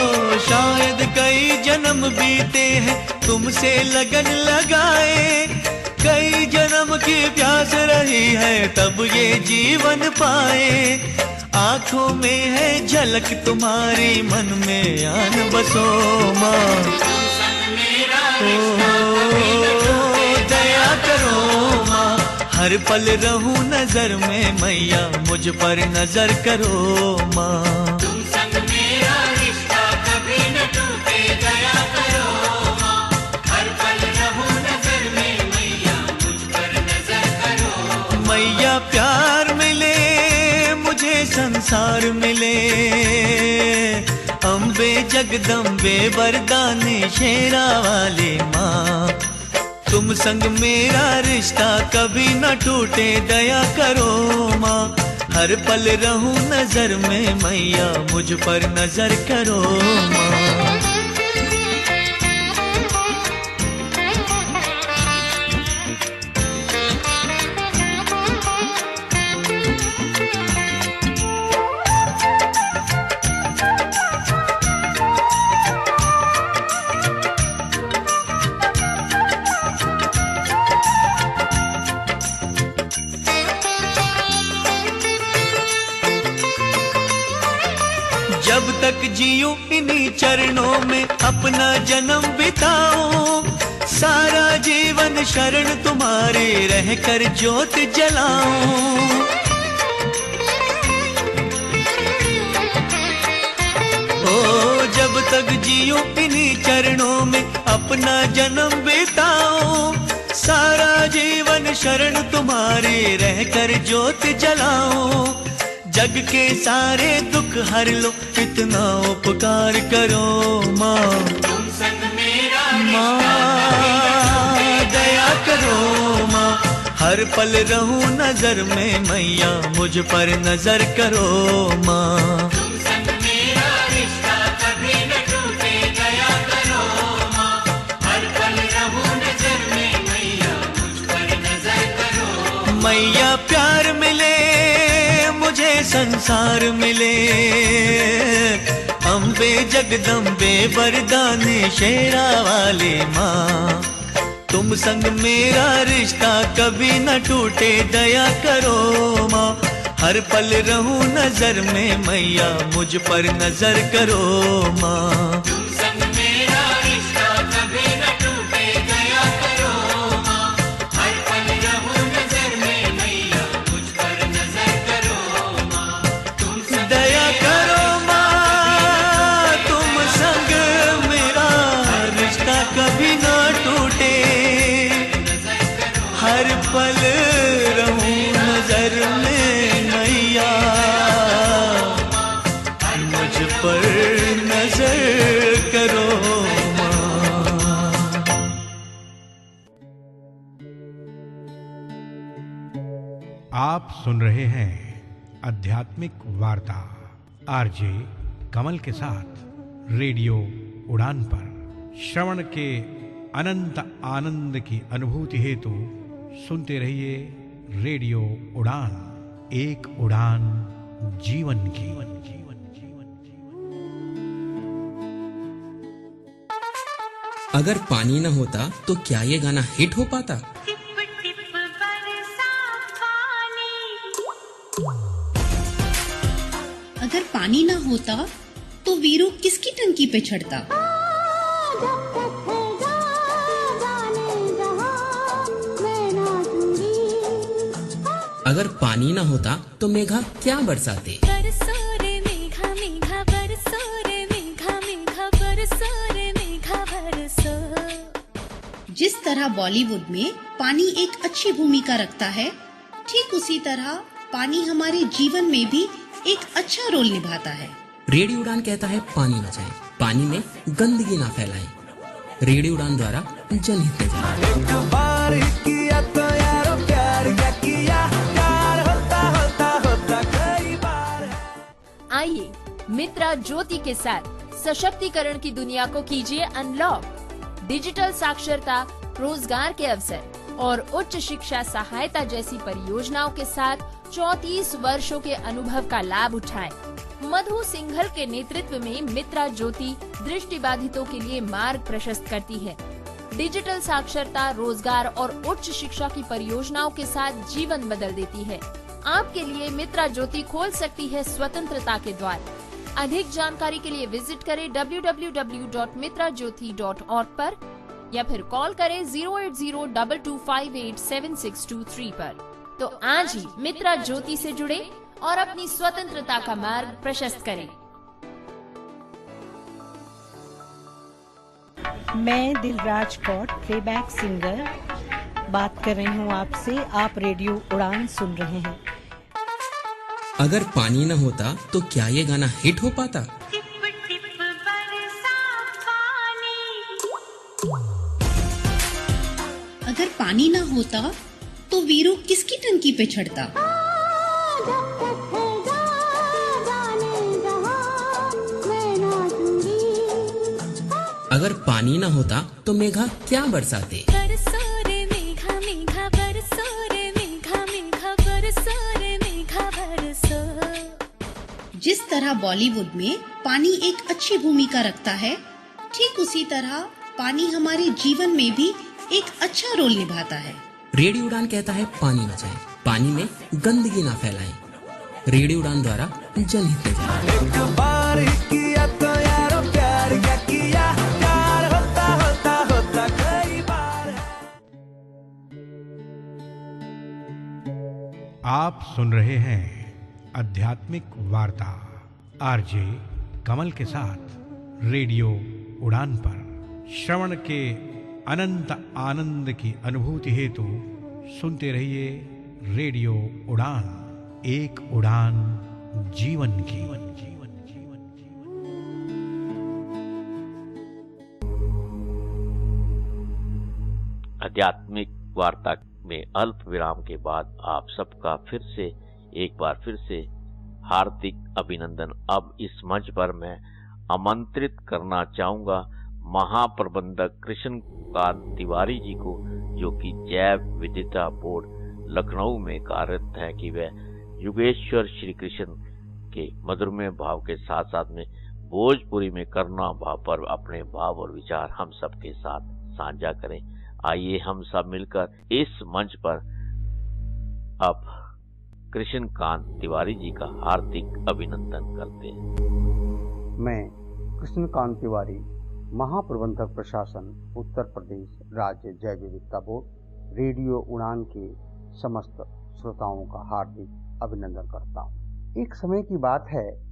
शायद कई जन्म बीते हैं तुमसे लगन लगाए। कई जन्म की प्यास रही है तब ये जीवन पाए। आँखों में है झलक तुम्हारी मन में आन बसो माँ। दया करो माँ। हर पल रहूं नजर में मैया, मुझ पर नजर करो माँ। तुम संग मेरा रिश्ता कभी न टूटे, दया करो माँ। हर पल रहूं नजर में मैया, मुझ पर नजर करो। मैया प्यार मिले मुझे संसार मिले, अम्बे जगदम्बे वरदानी शेरा वाली माँ। तुम संग मेरा रिश्ता कभी न टूटे, दया करो माँ। हर पल रहूं नजर में मैया, मुझ पर नजर करो माँ। जब तक जियूं इन्हीं चरणों में अपना जन्म बिताऊं, सारा जीवन शरण तुम्हारे रहकर ज्योत जलाऊं। ओ जब तक जियूं इन्हीं चरणों में अपना जन्म बिताऊं, सारा जीवन शरण तुम्हारे रहकर ज्योत जलाऊं। जग के सारे दुख हर लो, इतना उपकार करो माँ। तुम संग मेरा माँ दया करो माँ। हर पल रहूं नजर में मैया, मुझ पर नजर करो माँ। तुम संग मेरा रिश्ता कभी न टूटे, दया करो माँ। हर पल रहूं नजर में मैया, मुझ पर नजर करो। मैया प्यार मिले मुझे संसार मिले, अम्बे जगदम्बे वरदानी शेरा वाली माँ। तुम संग मेरा रिश्ता कभी न टूटे, दया करो माँ। हर पल रहूं नजर में मैया, मुझ पर नजर करो माँ। तुम संग मेरा रिश्ता कभी न टूटे, दया करो माँ। हर पल रहूं नजर में मैया, मुझ पर नजर करो माँ। तुम संग दया करो माँ, तुम संग मेरा रिश्ता कभी न टूटे, हर पल रहूं नजर में मैया, मुझ पर नजर करो माँ। आप सुन रहे हैं आध्यात्मिक वार्ता आरजे कमल के साथ रेडियो उड़ान पर। श्रवण के अनंत आनंद की अनुभूति हेतु सुनते रहिए रेडियो उड़ान, एक उड़ान जीवन की। अगर पानी न होता तो क्या ये गाना हिट हो पाता? अगर पानी ना होता तो वीरू किसकी टंकी पे चढ़ता? अगर पानी न होता तो मेघा क्या बरसाते? बरसो रे मेघा मेघा बरसो रे मेघा मेघा बरसो रे मेघा बरसो। जिस तरह बॉलीवुड में पानी एक अच्छी भूमिका रखता है, ठीक उसी तरह पानी हमारे जीवन में भी एक अच्छा रोल निभाता है। रेडियो उड़ान कहता है पानी बचाएं, पानी में गंदगी ना फैलाएं। रेडियो उड़ान द्वारा जनहित में जाएं। आइए मित्रा ज्योति के साथ सशक्तिकरण की दुनिया को कीजिए अनलॉक। डिजिटल साक्षरता, रोजगार के अवसर और उच्च शिक्षा सहायता जैसी परियोजनाओं के साथ 34 वर्षों के अनुभव का लाभ उठाएं। मधु सिंघल के नेतृत्व में मित्रा ज्योति दृष्टिबाधितों के लिए मार्ग प्रशस्त करती है। डिजिटल साक्षरता, रोजगार और उच्च शिक्षा की परियोजनाओं के साथ जीवन बदल देती है। आपके लिए मित्रा ज्योति खोल सकती है स्वतंत्रता के द्वार। अधिक जानकारी के लिए विजिट करें www.mitrajyoti.org पर या फिर कॉल करें 08022587623 पर। तो आज ही मित्रा ज्योति से जुड़े और अपनी स्वतंत्रता का मार्ग प्रशस्त करें। मैं दिलराज कौर प्लेबैक सिंगर बात कर रही हूँ आपसे। आप रेडियो उड़ान सुन रहे हैं। अगर पानी न होता तो क्या ये गाना हिट हो पाता? अगर पानी ना होता तो वीरू किसकी टंकी पे चढ़ता? अगर पानी न होता तो मेघा क्या बरसाते? बरसो रे मेघा मेघा बरसो रे मेघा मेघा बरसो रे मेघा बरसो। जिस तरह बॉलीवुड में पानी एक अच्छी भूमिका रखता है, ठीक उसी तरह पानी हमारे जीवन में भी एक अच्छा रोल निभाता है। रेडियो उड़ान कहता है पानी बचाएं, पानी में गंदगी ना फैलाएं। रेडियो उड़ान द्वारा जनहित में जाएं। एक बार किया तो यारो प्यार क्या किया, प्यार होता होता होता कई बार। आप सुन रहे हैं आध्यात्मिक वार्ता आरजे कमल के साथ रेडियो उड़ान पर। श्रवण के अनंत आनंद की अनुभूति हेतु सुनते रहिए रेडियो उड़ान, एक उड़ान जीवन की। आध्यात्मिक वार्ता में अल्प विराम के बाद आप सबका एक बार फिर से हार्दिक अभिनंदन। अब इस मंच पर मैं आमंत्रित करना चाहूंगा महाप्रबंधक कृष्णकांत तिवारी जी को, जो कि जैव विविधता बोर्ड लखनऊ में कार्यरत है, कि वह युगेश्वर श्री कृष्ण के मधुरमय भाव के साथ साथ में भोजपुरी में करुणा भाव पर अपने भाव और विचार हम सबके साथ साझा करें। आइए हम सब मिलकर इस मंच पर अब कृष्णकांत तिवारी जी का हार्दिक अभिनंदन करते हैं। मैं कृष्णकांत तिवारी, महाप्रबंधक प्रशासन उत्तर प्रदेश राज्य जैव विविधता बोर्ड, रेडियो उड़ान के समस्त श्रोताओं का हार्दिक अभिनंदन करता हूँ। एक समय की बात है,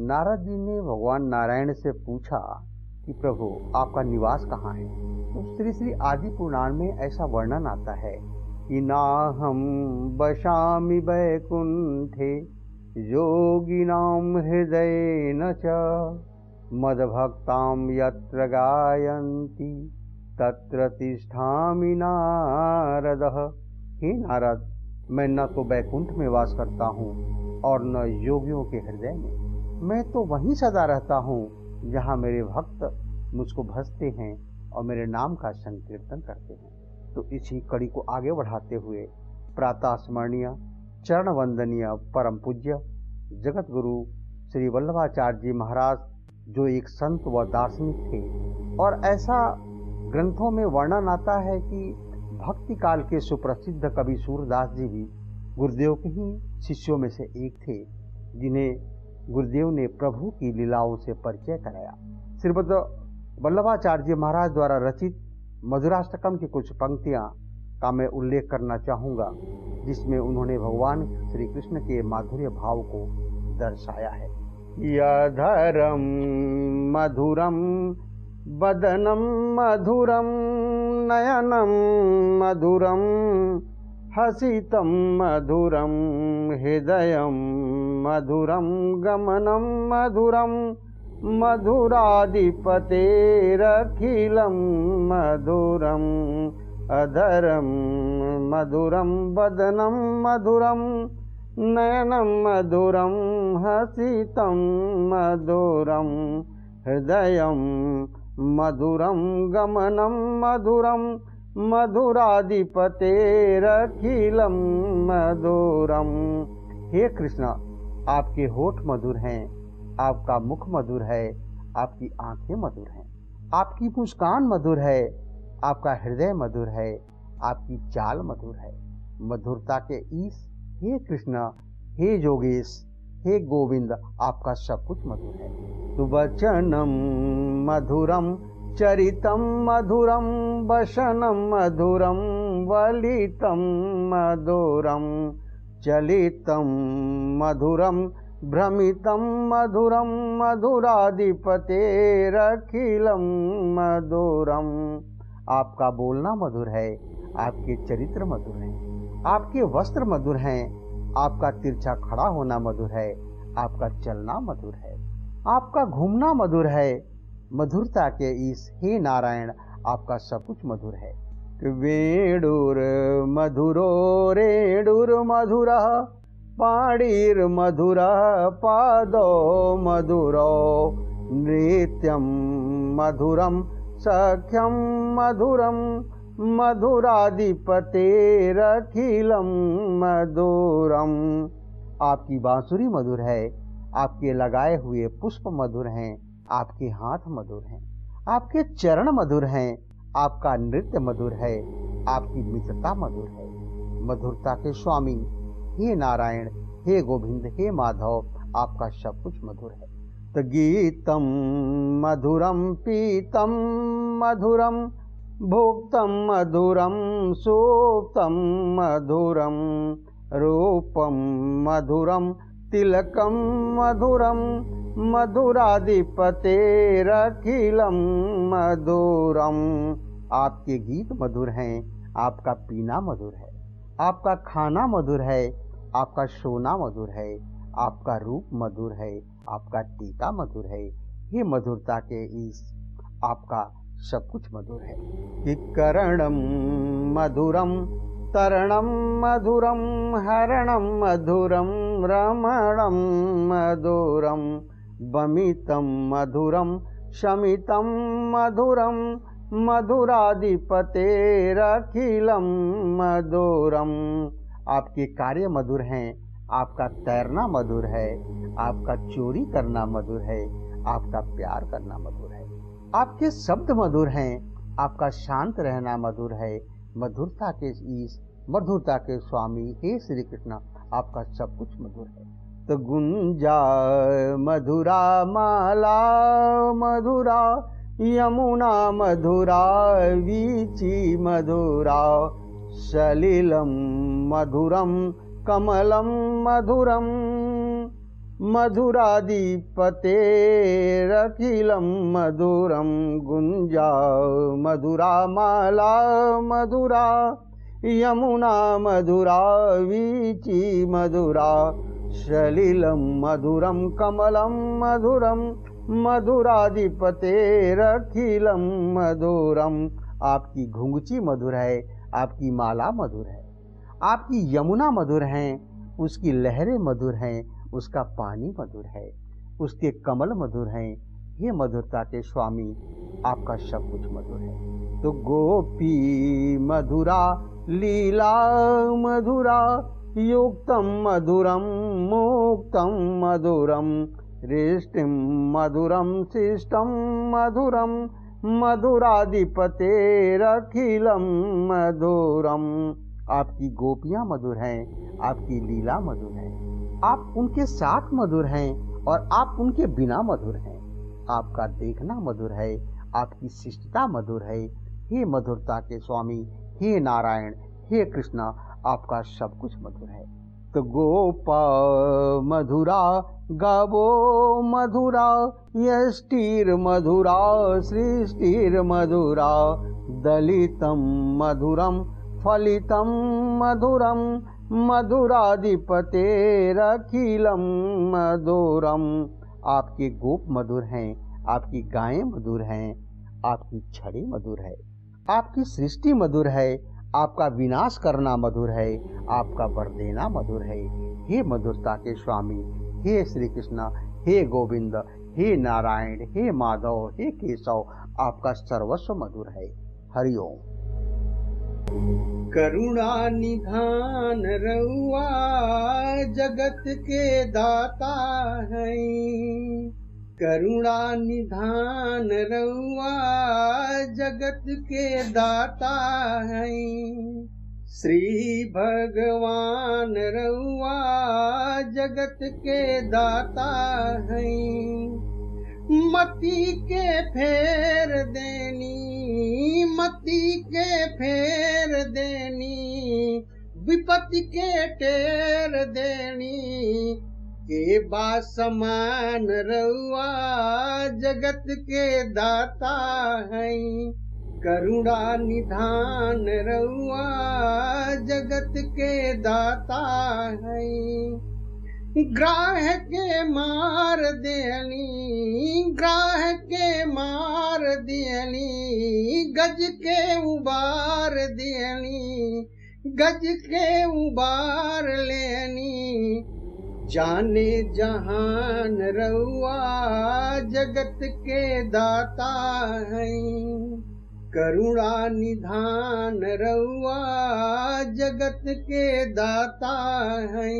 नारद जी ने भगवान नारायण से पूछा कि प्रभु आपका निवास कहाँ है। तो श्री श्री आदि पुराण में ऐसा वर्णन आता है कि नाहं बशामि वैकुंठे योगिनां हृदयेन च मद्भक्तां यत्र गायन्ति तत्र तिष्ठामि नारदः। हे नारद, मैं न तो बैकुंठ में वास करता हूँ और न योगियों के हृदय में। मैं तो वहीं सदा रहता हूँ जहाँ मेरे भक्त मुझको भजते हैं और मेरे नाम का संकीर्तन करते हैं। तो इसी कड़ी को आगे बढ़ाते हुए प्रातः स्मरणीय चरण वंदनीय परम पूज्य जगत गुरु श्री वल्लभाचार्य जी महाराज, जो एक संत व दार्शनिक थे, और ऐसा ग्रंथों में वर्णन आता है कि भक्ति काल के सुप्रसिद्ध कवि सूरदास जी भी गुरुदेव के ही शिष्यों में से एक थे, जिन्हें गुरुदेव ने प्रभु की लीलाओं से परिचय कराया। श्रीमद् वल्लभाचार्य जी महाराज द्वारा रचित मधुराष्टकम की कुछ पंक्तियां का मैं उल्लेख करना चाहूँगा, जिसमें उन्होंने भगवान श्री कृष्ण के माधुर्य भाव को दर्शाया है। यधरम मधुरम बदनम मधुरम नयनम मधुरम हसितम मधुरम हृदयम मधुरम गमनम मधुरम मधुराधिपतेरखिलं मधुरम अधरम मधुरम बदनम मधुरम नयनम मधुरम हसितं मधुरम हृदयं मधुरम गमनम मधुरम मधुराधिपतेरखिलं मधुरम। हे कृष्ण, आपके होठ मधुर हैं, आपका मुख मधुर है, आपकी आंखें मधुर हैं, आपकी मुस्कान मधुर है, आपका हृदय मधुर है, आपकी चाल मधुर है। मधुरता के ईश हे कृष्ण, हे योगेश, हे गोविंद, आपका सब कुछ मधुर है। सुवचनम मधुरम चरितं मधुरं वसनं मधुरं वलितं मधुरं चलितं मधुरं भ्रमितं मधुरं मधुराधिपतेरखिलं मधुरम। आपका बोलना मधुर है, आपके चरित्र मधुर हैं, आपके वस्त्र मधुर हैं, आपका तिरछा खड़ा होना मधुर है, आपका चलना मधुर है, आपका घूमना मधुर है। मधुरता के इस हे नारायण आपका सब कुछ मधुर है। वेणुर मधुरो रेणुर मधुरः पाणिर मधुरः पादो मधुरो नृत्यं मधुरं सख्यं मधुरं मधुराधिपतेरखिलं मधुरम। आपकी बांसुरी मधुर है, आपके लगाए हुए पुष्प मधुर हैं, आपके हाथ मधुर हैं, आपके चरण मधुर हैं, आपका नृत्य मधुर है, आपकी मित्रता मधुर है। मधुरता के स्वामी हे नारायण, हे गोविंद, हे माधव, आपका सब कुछ मधुर है। तो गीतम मधुरम पीतम मधुरम भोक्तम मधुरम सोक्तम मधुरम रूपम मधुरम तिलकम मधुरम मधुराधिपतेरखिलं मधुरम। आपके गीत मधुर हैं, आपका पीना मधुर है, आपका खाना मधुर है, आपका सोना मधुर है, आपका रूप मधुर है, आपका टीका मधुर है। ये मधुरता के इस आपका सब कुछ मधुर है। कि करणम मधुरम तरणम मधुरम हरणम मधुरम रमणम मधुरम बमितं मधुरम शमितं मधुरम मधुराधिपतेरखिलं मधुरम। आपके कार्य मधुर हैं, आपका तैरना मधुर है, आपका चोरी करना मधुर है, आपका प्यार करना मधुर है, आपके शब्द मधुर हैं, आपका शांत रहना मधुर है। मधुरता के स्वामी हे श्री कृष्ण, आपका सब कुछ मधुर है। तो गुंजा मधुरा माला मधुरा यमुना मधुरा वीची मधुरा सलिलम मधुरम कमलम मधुरम मधुराधिपतेरखिलं मधुरम। गुंजा मधुरा माला मधुरा यमुना मधुरा वीची मधुरा सलिलं मधुरम कमलं मधुरम मधुराधिपतेरखिलं मधुरम। आपकी घुंघची मधुर है, आपकी माला मधुर है, आपकी यमुना मधुर है, उसकी लहरें मधुर हैं, उसका पानी मधुर है, उसके कमल मधुर हैं। ये मधुरता के स्वामी, आपका सब कुछ मधुर है। तो गोपी मधुरा लीला मधुरा युक्तम मधुरम मुक्तम मधुरम हृष्टिम मधुरम शिष्टम मधुरम मधुराधिपतेरखिलं मधुरम। आपकी गोपियां मधुर हैं, आपकी लीला मधुर है, आप उनके साथ मधुर हैं और आप उनके बिना मधुर हैं। आपका देखना मधुर है, आपकी शिष्टता मधुर है। हे मधुरता के स्वामी, हे नारायण, हे कृष्ण, आपका सब कुछ मधुर है। तो गोपा मधुरा गावो मधुरा यष्टिर मधुरा सृष्टिर मधुरा दलितं मधुरम फलितं मधुरम मधुराधिपतेरखिलं मधुरम। आपके गोप मधुर हैं, आपकी गायें मधुर हैं, आपकी छड़ी मधुर है, आपकी सृष्टि मधुर है, आपका विनाश करना मधुर है, आपका वर देना मधुर है। हे मधुरता के स्वामी, हे श्री कृष्ण, हे गोविंद, हे नारायण, हे माधव, हे केशव, आपका सर्वस्व मधुर है। हरिओम। करुणा निधान रउआ जगत के दाता है, करुणा निधान रउआ जगत के दाता है। श्री भगवान रउआ जगत के दाता है, मती के फेर देनी, मती के फेर देनी, विपत्ति के टेर देनी, के बा समान रउआ जगत के दाता है, करुणा निधान रउआ जगत के दाता है। ग्राह के मार देनी, ग्राह के मार देनी, गज के उबार देनी, गज के उबार लेनी, जाने जहान रउआ जगत के दाता है, करुणा निधान रउआ जगत के दाता है।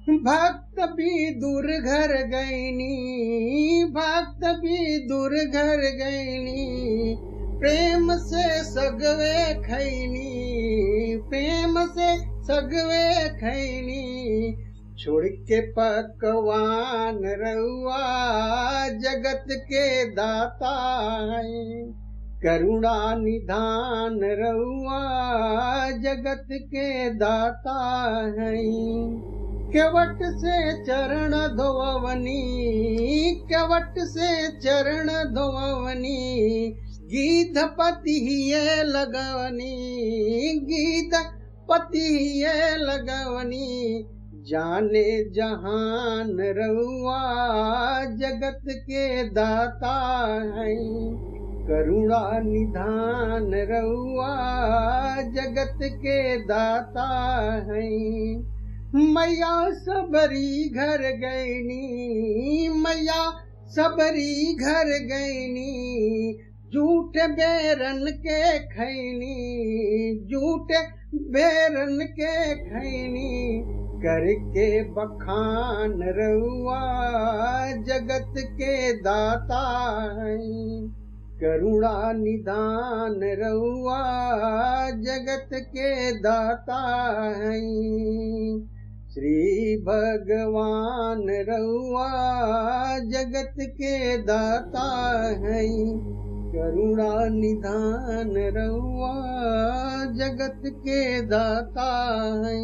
भक्त भी दूर घर गईनी, भक्त भी दूर घर गईनी, प्रेम से सगवे खैनी, प्रेम से सगवे खैनी, छोड़ के पकवान रउआ जगत के दाता है, करुणा निधान रउआ जगत के दाता है। केवट से चरण धोवनी, केवट से चरण धोवनी, गीत पति ये लगवनी, गीत पति ये लगवनी, जाने जहान रउआ जगत के दाता है, करुणा निधान रउआ जगत के दाता है। मैया सबरी घर गईनी, मैया सबरी घर गईनी, झूठ बेरन के खैनी, झूठ बेरन के खैनी, करके बखान रउआ जगत के दाता है, करुणा निधान रउआ जगत के दाता है। श्री भगवान रउआ जगत के दाता है, करुणा निधान रउआ जगत के दाता है।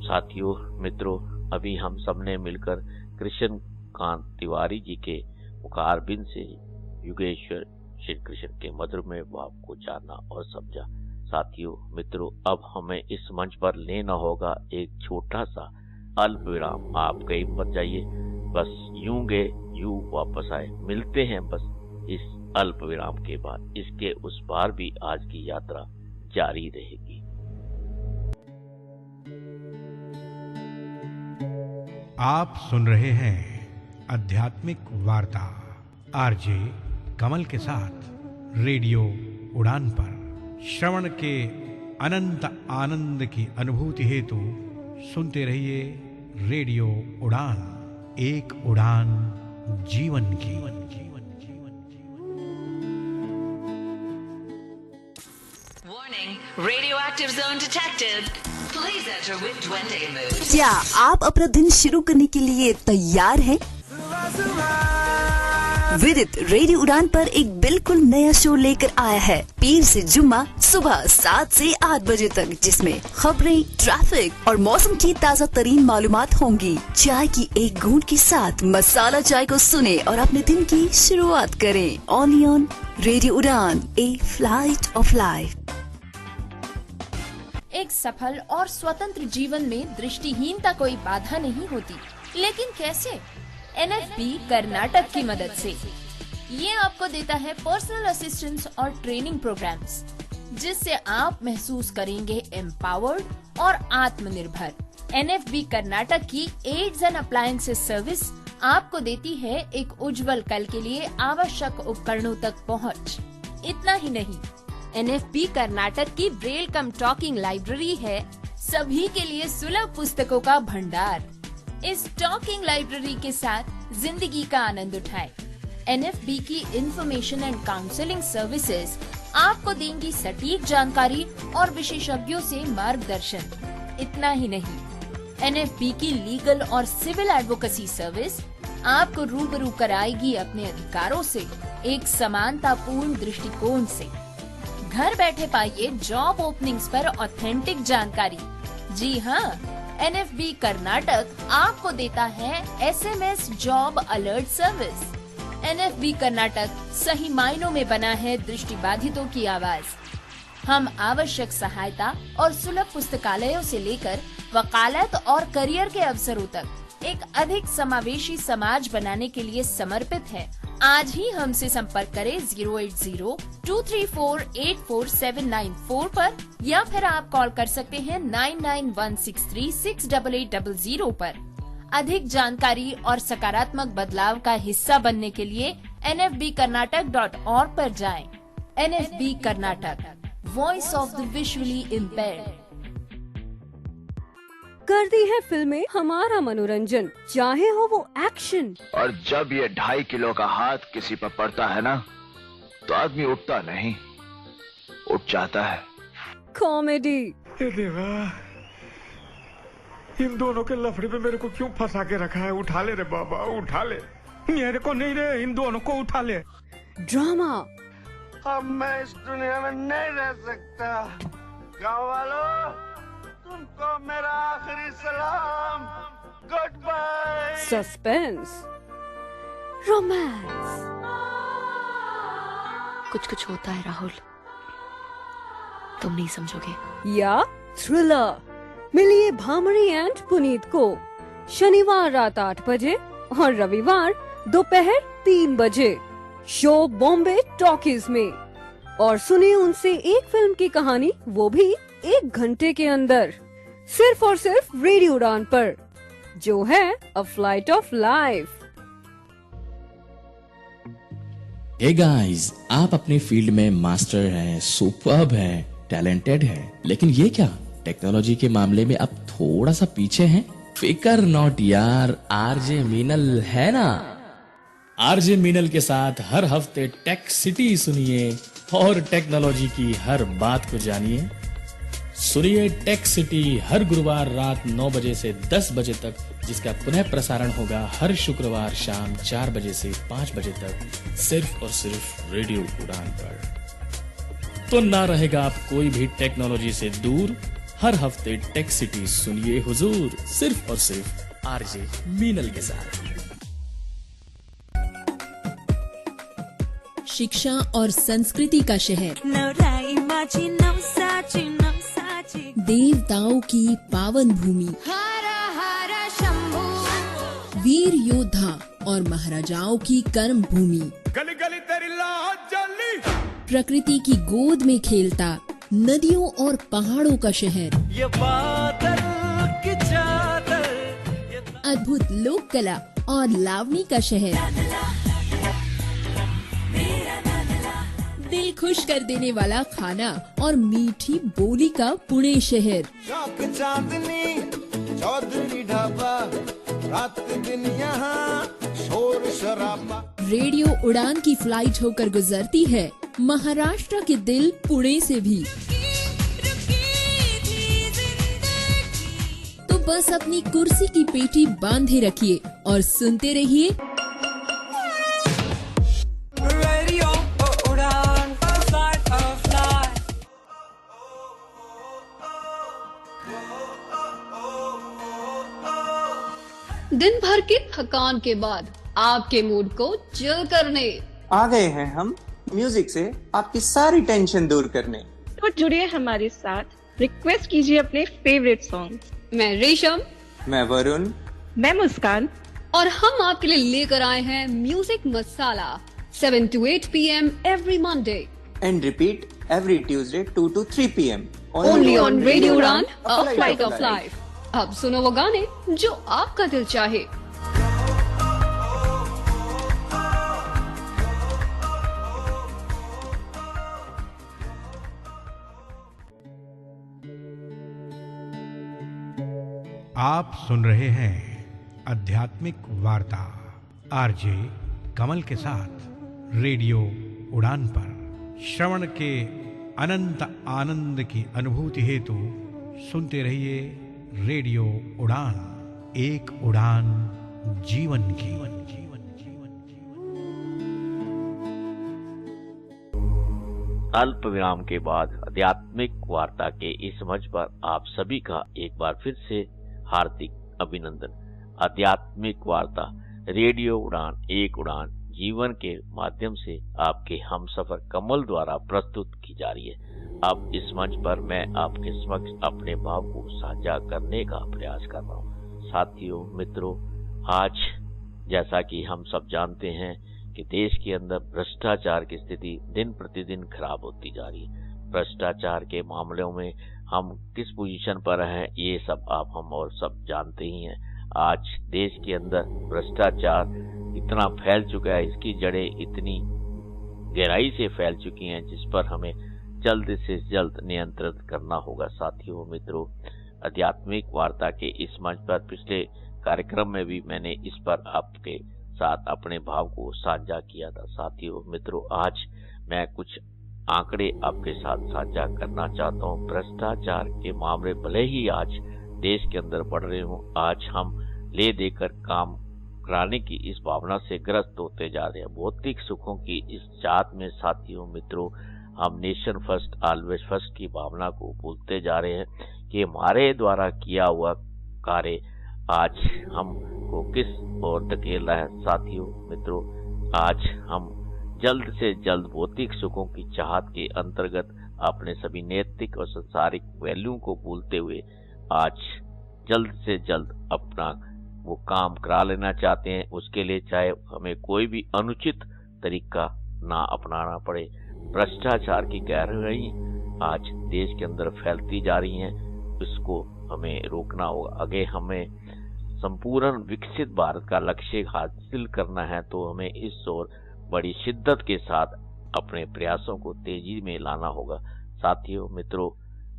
साथियों, मित्रों, अभी हम सबने मिलकर कृष्ण कांत तिवारी जी के मुखारबिंद से युगेश्वर श्री कृष्ण के मधुरमय भाव को जाना और समझा। साथियों, मित्रों, अब हमें इस मंच पर लेना होगा एक छोटा सा अल्प विराम। आप कहीं मत जाइए, बस यूं गए यूं वापस आए। मिलते हैं बस इस अल्प विराम के बाद। इसके उस पार भी आज की यात्रा जारी रहेगी। आप सुन रहे हैं आध्यात्मिक वार्ता आरजे कमल के साथ रेडियो उड़ान पर। श्रवण के अनंत आनंद की अनुभूति हेतु सुनते रहिए रेडियो उड़ान, एक उड़ान जीवन की। Warning, radioactive zone detected. Please enter with Duende mode. क्या आप अपना दिन शुरू करने के लिए तैयार हैं? विदित रेडियो उड़ान पर एक बिल्कुल नया शो लेकर आया है, पीर से जुम्मा सुबह 7 से 8 बजे तक, जिसमें खबरें, ट्रैफिक और मौसम की ताज़ा तरीन मालूमात होंगी। चाय की एक घूंट के साथ मसाला चाय को सुने और अपने दिन की शुरुआत करें। ओनली ऑन रेडियो उड़ान, ए फ्लाइट ऑफ लाइफ। एक सफल और स्वतंत्र जीवन में दृष्टिहीनता कोई बाधा नहीं होती, लेकिन कैसे? NFB कर्नाटक की मदद से। ये आपको देता है पर्सनल असिस्टेंस और ट्रेनिंग प्रोग्राम्स, जिससे आप महसूस करेंगे एम्पावर्ड और आत्मनिर्भर। NFB कर्नाटक की एड्स एंड अप्लायंसेस सर्विस आपको देती है एक उज्जवल कल के लिए आवश्यक उपकरणों तक पहुंच। इतना ही नहीं, NFB कर्नाटक की ब्रेल कम टॉकिंग लाइब्रेरी है सभी के लिए सुलभ पुस्तकों का भंडार। इस टॉकिंग लाइब्रेरी के साथ जिंदगी का आनंद उठाएं। NFB की इंफॉर्मेशन एंड काउंसलिंग सर्विसेज आपको देंगी सटीक जानकारी और विशेषज्ञों से मार्गदर्शन। इतना ही नहीं, NFB की लीगल और सिविल एडवोकेसी सर्विस आपको रूबरू कराएगी अपने अधिकारों से एक समानतापूर्ण दृष्टिकोण से। घर बैठे पाइए जॉब ओपनिंग्स पर ऑथेंटिक जानकारी। जी हाँ, NFB कर्नाटक आपको देता है SMS job alert service. NFB Karnataka सही मायनों में बना है दृष्टिबाधितों की आवाज। हम आवश्यक सहायता और सुलभ पुस्तकालयों से लेकर वकालत और करियर के अवसरों तक एक अधिक समावेशी समाज बनाने के लिए समर्पित है। आज ही हमसे संपर्क करें 08023484794 पर या फिर आप कॉल कर सकते हैं 9916368800 पर। अधिक जानकारी और सकारात्मक बदलाव का हिस्सा बनने के लिए nfbkarnatak.org पर जाएं। NFB Karnataka, voice of the visually impaired. करती है फिल्में हमारा मनोरंजन, चाहे हो वो एक्शन। और जब ये 2.5 किलो का हाथ किसी पर पड़ता है ना, तो आदमी उठता नहीं, उठ जाता है। कॉमेडी। देवा, इन दोनों के लफड़े पे मेरे को क्यों फंसा के रखा है? उठा ले रे बाबा, उठा ले। मेरे को नहीं रे, इन दोनों को उठा ले। ड्रामा। अब मैं इस दुनिया में नहीं रह सकता। गाँव वालों, तुमको मेरा आखिरी सलाम, गुड बाय। सस्पेंस। रोमांस। कुछ होता है राहुल, तुम नहीं समझोगे। या थ्रिलर। मिलिए भामरी एंड पुनीत को शनिवार रात 8 बजे और रविवार दोपहर 3 बजे शो बॉम्बे टॉकीज में, और सुनिए उनसे एक फिल्म की कहानी, वो भी 1 घंटे के अंदर, सिर्फ और सिर्फ रेडियो उड़ान पर, जो है a flight of life. Hey guys, आप अपने फील्ड में मास्टर हैं, सुपर्ब हैं, टैलेंटेड हैं, लेकिन ये क्या टेक्नोलॉजी के मामले में अब थोड़ा सा पीछे हैं? फिकर नॉट यार, आरजे मीनल है ना। आरजे मीनल के साथ हर हफ्ते टेक सिटी सुनिए और टेक्नोलॉजी की हर बात को जानिए। सुनिए टेक सिटी हर गुरुवार रात 9 बजे से 10 बजे तक, जिसका पुनः प्रसारण होगा हर शुक्रवार शाम 4 बजे से 5 बजे तक, सिर्फ और सिर्फ रेडियो उड़ान पर। तो ना रहेगा आप कोई भी टेक्नोलॉजी से दूर। हर हफ्ते टेक सिटी सुनिए हुजूर, सिर्फ और सिर्फ आरजे मीनल के साथ। शिक्षा और संस्कृति का शहर, देवताओं की पावन भूमि, वीर योद्धा और महाराजाओं की कर्म भूमि, गली गली तेरी लाज जली, प्रकृति की गोद में खेलता नदियों और पहाड़ों का शहर, ये बादल की चादर, अद्भुत लोक कला और लावणी का शहर, दिल खुश कर देने वाला खाना और मीठी बोली का पुणे शहर, चांदनी चौधरी ढाबा, रात दिन यहाँ शोर शराबा। रेडियो उड़ान की फ्लाइट होकर गुजरती है महाराष्ट्र के दिल पुणे से भी। तो बस अपनी कुर्सी की पेटी बांधे रखिए और सुनते रहिए रेडियो उड़ान, फ्लाइट ऑफ लाइफ। दिन भर की थकान के बाद आपके मूड को चिल करने आ गए हैं हम म्यूजिक से आपकी सारी टेंशन दूर करने। तो जुड़िए हमारे साथ, रिक्वेस्ट कीजिए अपने फेवरेट सॉन्ग। मैं रेशम, मैं वरुण, मैं मुस्कान, और हम आपके लिए लेकर आए हैं music masala 7 to 8 PM every Monday and repeat every Tuesday 2 to 3 PM only on Radio Udan, a flight of life। अब सुनो वो गाने जो आपका दिल चाहे। आप सुन रहे हैं आध्यात्मिक वार्ता आरजे कमल के साथ रेडियो उड़ान पर। श्रवण के अनंत आनंद की अनुभूति हेतु सुनते रहिए रेडियो उड़ान, एक उड़ान जीवन की। अल्प विराम के बाद आध्यात्मिक वार्ता के इस मंच पर आप सभी का एक बार फिर से हार्दिक अभिनंदन। आध्यात्मिक वार्ता रेडियो उड़ान, एक उड़ान जीवन के माध्यम से आपके हमसफर कमल द्वारा प्रस्तुत की जा रही है। अब इस मंच पर मैं आपके समक्ष अपने भाव को साझा करने का प्रयास कर रहा हूँ। साथियों, मित्रों, आज जैसा कि हम सब जानते हैं कि देश के अंदर भ्रष्टाचार की स्थिति दिन प्रतिदिन खराब होती जा रही है। भ्रष्टाचार के मामलों में हम किस पोजीशन पर हैं, ये सब हम और सब जानते ही हैं। आज देश के अंदर भ्रष्टाचार इतना फैल चुका है, इसकी जड़ें इतनी गहराई से फैल चुकी हैं, जिस पर हमें जल्द से जल्द नियंत्रित करना होगा। साथियों, मित्रों, आध्यात्मिक वार्ता के इस मंच पर पिछले कार्यक्रम में भी मैंने इस पर आपके साथ अपने भाव को साझा किया था। साथियों, मित्रों, आज मैं कुछ आंकड़े आपके साथ साझा करना चाहता हूँ। भ्रष्टाचार के मामले भले ही आज देश के अंदर बढ़ रहे हों, आज हम ले देकर काम कराने की इस भावना से ग्रस्त होते जा रहे हैं। भौतिक सुखों की इस चाहत में साथियों, मित्रों, हम नेशन फर्स्ट ऑलवेज फर्स्ट की भावना को भूलते जा रहे हैं कि हमारे द्वारा किया हुआ कार्य आज हमको किस ओर धकेल रहा है। साथियों, मित्रों, आज हम जल्द से जल्द भौतिक सुखों की चाहत के अंतर्गत अपने सभी नैतिक और सांसारिक वैल्यू को भूलते हुए आज जल्द से जल्द अपना वो काम करा लेना चाहते हैं। उसके लिए चाहे हमें कोई भी अनुचित तरीका ना अपनाना पड़े। भ्रष्टाचार की गहराई आज देश के अंदर फैलती जा रही है, इसको हमें रोकना होगा। अगर हमें संपूर्ण विकसित भारत का लक्ष्य हासिल करना है तो हमें इस ओर बड़ी शिद्दत के साथ अपने प्रयासों को तेजी में लाना होगा। साथियों, मित्रों,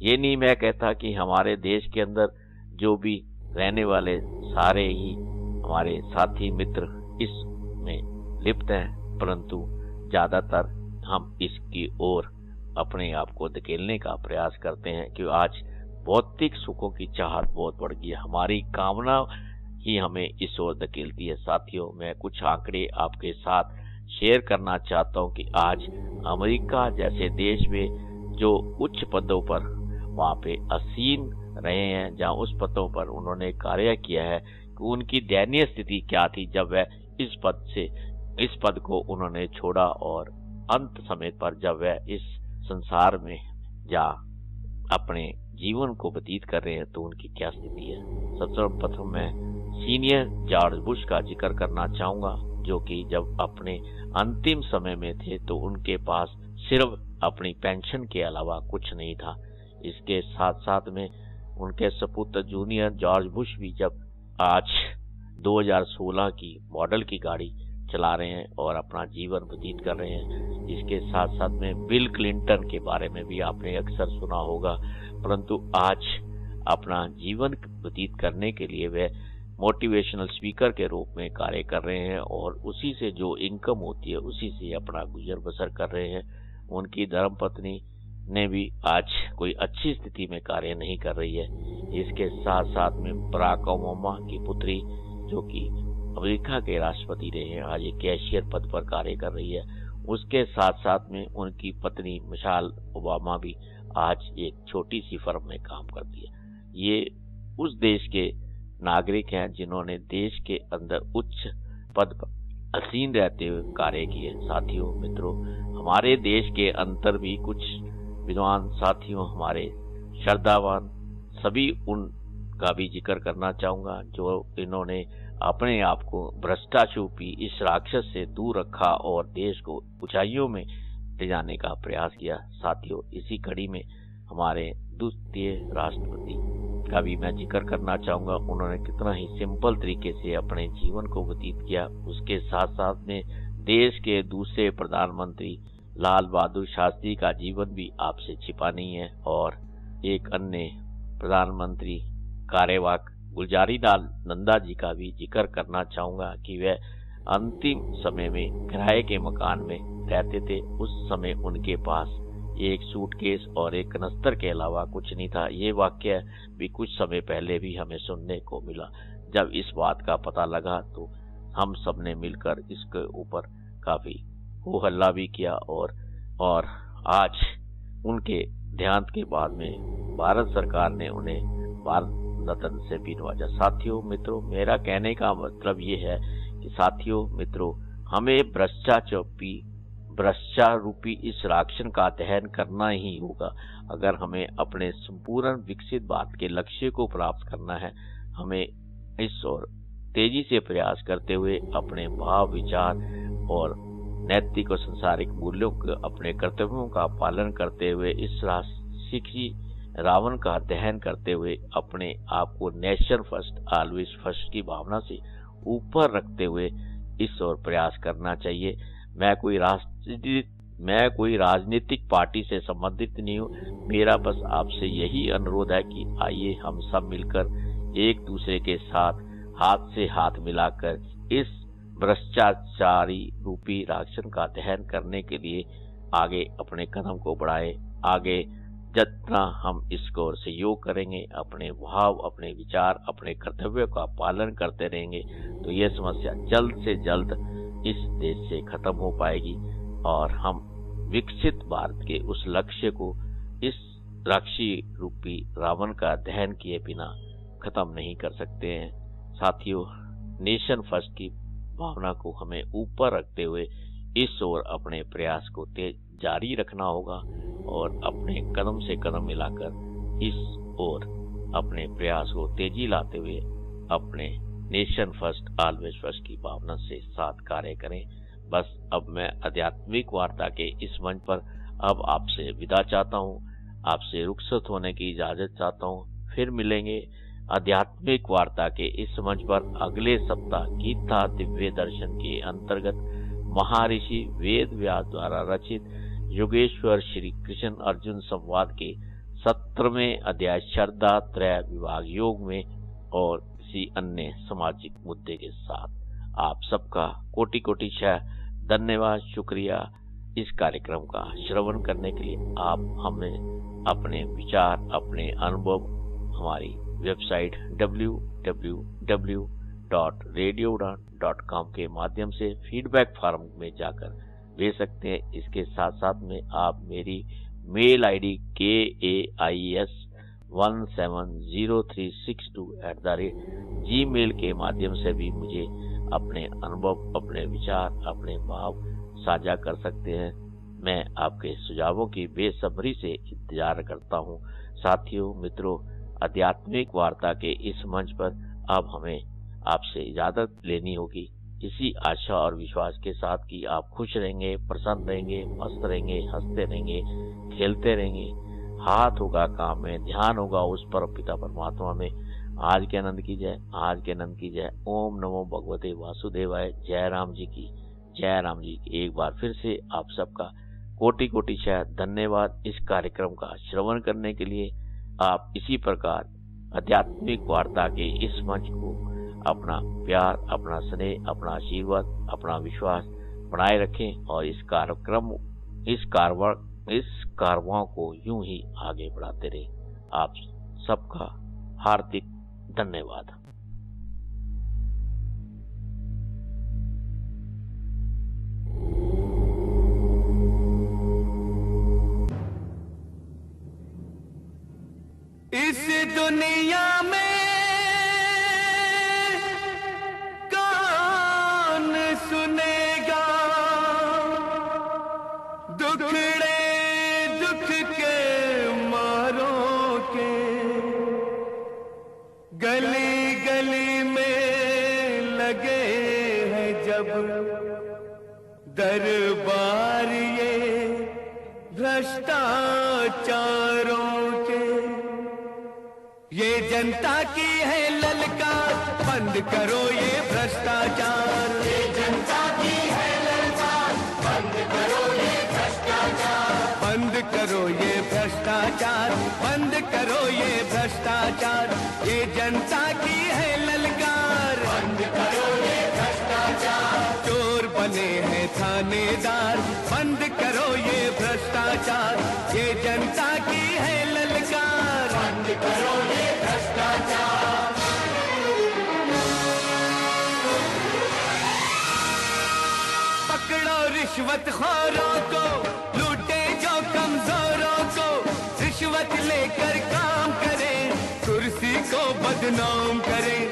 ये नहीं मैं कहता कि हमारे देश के अंदर जो भी रहने वाले सारे ही हमारे साथी मित्र इसमें लिप्त हैं, परंतु ज्यादातर हम इसकी ओर अपने आप को धकेलने का प्रयास करते हैं कि आज भौतिक सुखों की चाहत बहुत बढ़ गई है। हमारी कामना ही हमें इस ओर धकेलती है। साथियों, मैं कुछ आंकड़े आपके साथ शेयर करना चाहता हूं कि आज अमेरिका जैसे देश में जो उच्च पदों पर वहां पे आसीन रहे हैं, जहां उस पदों पर उन्होंने कार्य किया है, कि उनकी दयनीय स्थिति क्या थी जब वह इस पद को उन्होंने छोड़ा और अंत समय पर जब वह इस संसार में जा अपने जीवन को व्यतीत कर रहे हैं तो उनकी क्या स्थिति है। सबसे प्रथम मैं सीनियर जॉर्ज बुश का जिक्र करना चाहूंगा, जो कि जब अपने अंतिम समय में थे तो उनके पास सिर्फ अपनी पेंशन के अलावा कुछ नहीं था। इसके साथ साथ में उनके सपुत्र जूनियर जॉर्ज बुश भी जब आज 2016 की मॉडल की गाड़ी चला रहे हैं और अपना जीवन व्यतीत कर रहे हैं। इसके साथ साथ में बिल क्लिंटन के बारे में भी आपने अक्सर सुना होगा, परंतु आज अपना जीवन व्यतीत करने के लिए वे मोटिवेशनल स्पीकर के रूप में कार्य कर रहे हैं और उसी से जो इनकम होती है उसी से अपना गुजर बसर कर रहे हैं। उनकी धर्मपत्नी ने भी आज कोई अच्छी स्थिति में कार्य नहीं कर रही है। इसके साथ साथ में बराक ओबामा की पुत्री, जो कि अमेरिका के राष्ट्रपति रहे हैं, आज एक कैशियर पद पर कार्य कर रही है। उसके साथ साथ में उनकी पत्नी मिशेल ओबामा भी आज एक छोटी सी फर्म में काम करती है। ये उस देश के नागरिक हैं जिन्होंने देश के अंदर उच्च पद पर आसीन रहते हुए कार्य किए। साथियों, मित्रों, हमारे देश के अंदर भी कुछ विद्वान साथियों, हमारे श्रद्धावान, सभी उनका भी जिक्र करना चाहूंगा जो इन्होंने अपने आप को भ्रष्टाचारी इस राक्षस से दूर रखा और देश को ऊंचाइयों में ले जाने का प्रयास किया। साथियों, इसी कड़ी में हमारे द्वितीय राष्ट्रपति का भी मैं जिक्र करना चाहूंगा। उन्होंने कितना ही सिंपल तरीके से अपने जीवन को व्यतीत किया। उसके साथ साथ में देश के दूसरे प्रधानमंत्री लाल बहादुर शास्त्री का जीवन भी आपसे छिपा नहीं है और एक अन्य प्रधानमंत्री कार्यवाहक गुलजारी लाल नंदा जी का भी जिक्र करना चाहूंगा कि वह अंतिम समय में किराए के मकान में रहते थे। उस समय उनके पास ये एक सूटकेस और एक कनस्तर के अलावा कुछ नहीं था। ये वाक्य भी कुछ समय पहले भी हमें सुनने को मिला। जब इस बात का पता लगा तो हम सब ने मिलकर इसके ऊपर काफी हो हल्ला भी किया और आज उनके देहांत के बाद में भारत सरकार ने उन्हें भारत रत्न से भी नवाजा। साथियों मित्रों, मेरा कहने का मतलब ये है कि साथियों मित्रों, हमें भ्रष्टाचार रूपी इस राक्षस का दहन करना ही होगा। अगर हमें अपने संपूर्ण विकसित भारत के लक्ष्य को प्राप्त करना है, हमें इस और तेजी से प्रयास करते हुए अपने भाव, विचार और नैतिक और सांसारिक मूल्यों के अपने कर्तव्यों का पालन करते हुए इस राक्षसी रावण का दहन करते हुए अपने आप को नेशन फर्स्ट ऑलवेज फर्स्ट की भावना से ऊपर रखते हुए इस और प्रयास करना चाहिए। मैं कोई राजनीतिक पार्टी से संबंधित नहीं हूँ। मेरा बस आपसे यही अनुरोध है कि आइए हम सब मिलकर एक दूसरे के साथ हाथ से हाथ मिलाकर इस भ्रष्टाचारी रूपी राक्षस का दहन करने के लिए आगे अपने कदम को बढ़ाएं। आगे जितना हम इसको और सहयोग करेंगे, अपने भाव, अपने विचार, अपने कर्तव्यों का पालन करते रहेंगे तो ये समस्या जल्द से जल्द इस देश से खत्म हो पाएगी और हम विकसित भारत के उस लक्ष्य को इस राक्षसी रूपी रावण का दहन किए बिना खत्म नहीं कर सकते हैं। साथियों, नेशन फर्स्ट की भावना को हमें ऊपर रखते हुए इस ओर अपने प्रयास को जारी रखना होगा और अपने कदम से कदम मिलाकर इस ओर अपने प्रयास को तेजी लाते हुए अपने नेशन फर्स्ट ऑलवेज फर्स्ट की भावना से साथ कार्य करें। बस अब मैं आध्यात्मिक वार्ता के इस मंच पर अब आपसे विदा चाहता हूँ, आपसे रुखसत होने की इजाजत चाहता हूँ। फिर मिलेंगे आध्यात्मिक वार्ता के इस मंच पर अगले सप्ताह गीता दिव्य दर्शन के अंतर्गत महर्षि वेद व्यास द्वारा रचित योगेश्वर श्री कृष्ण अर्जुन संवाद के 17वें अध्याय श्रद्धा त्रय विभाग योग में और किसी अन्य सामाजिक मुद्दे के साथ आप सबका कोटि कोटि धन्यवाद, शुक्रिया इस कार्यक्रम का श्रवण करने के लिए। आप हमें अपने विचार, अपने अनुभव हमारी वेबसाइट www.radioudan.com के माध्यम से फीडबैक फॉर्म में जाकर भेज सकते हैं। इसके साथ साथ में आप मेरी मेल आईडी KAIS170362@gmail के माध्यम से भी मुझे अपने अनुभव, अपने विचार, अपने भाव साझा कर सकते हैं। मैं आपके सुझावों की बेसब्री से इंतजार करता हूँ। साथियों मित्रों, आध्यात्मिक वार्ता के इस मंच पर अब हमें आपसे इजाजत लेनी होगी, इसी आशा और विश्वास के साथ कि आप खुश रहेंगे, प्रसन्न रहेंगे, मस्त रहेंगे, हंसते रहेंगे, खेलते रहेंगे, हाथ होगा काम में, ध्यान होगा उस पर पिता परमात्मा में। आज के आनंद की जय, आज के आनंद की जय। ओम नमो भगवते वासुदेवाय। जय राम जी की, जय राम जी की। एक बार फिर से आप सबका कोटि कोटि धन्यवाद इस कार्यक्रम का श्रवण करने के लिए। आप इसी प्रकार आध्यात्मिक वार्ता के इस मंच को अपना प्यार, अपना स्नेह, अपना आशीर्वाद, अपना विश्वास बनाए रखें और इस कारवां को यूं ही आगे बढ़ाते रहें। आप सबका हार्दिक धन्यवाद। इस दुनिया में कौन सुनेगा दुखड़े दुख के मारों के, गली गली में लगे हैं जब दरबार ये भ्रष्टाचारों के। ये जनता की है ललकार, बंद करो ये भ्रष्टाचार। ये जनता की है ललकार, बंद करो ये भ्रष्टाचार। बंद करो ये भ्रष्टाचार, बंद करो ये भ्रष्टाचार। ये जनता की है ललकार, बंद करो ये भ्रष्टाचार। चोर बने हैं थानेदार, बंद करो ये भ्रष्टाचार, ये जनता की है ललकार, बंद करो ये भ्रष्टाचार। पकड़ो रिश्वतखोरों को, लूटे जो कमजोरों को, रिश्वत लेकर काम करें, कुर्सी को बदनाम करें।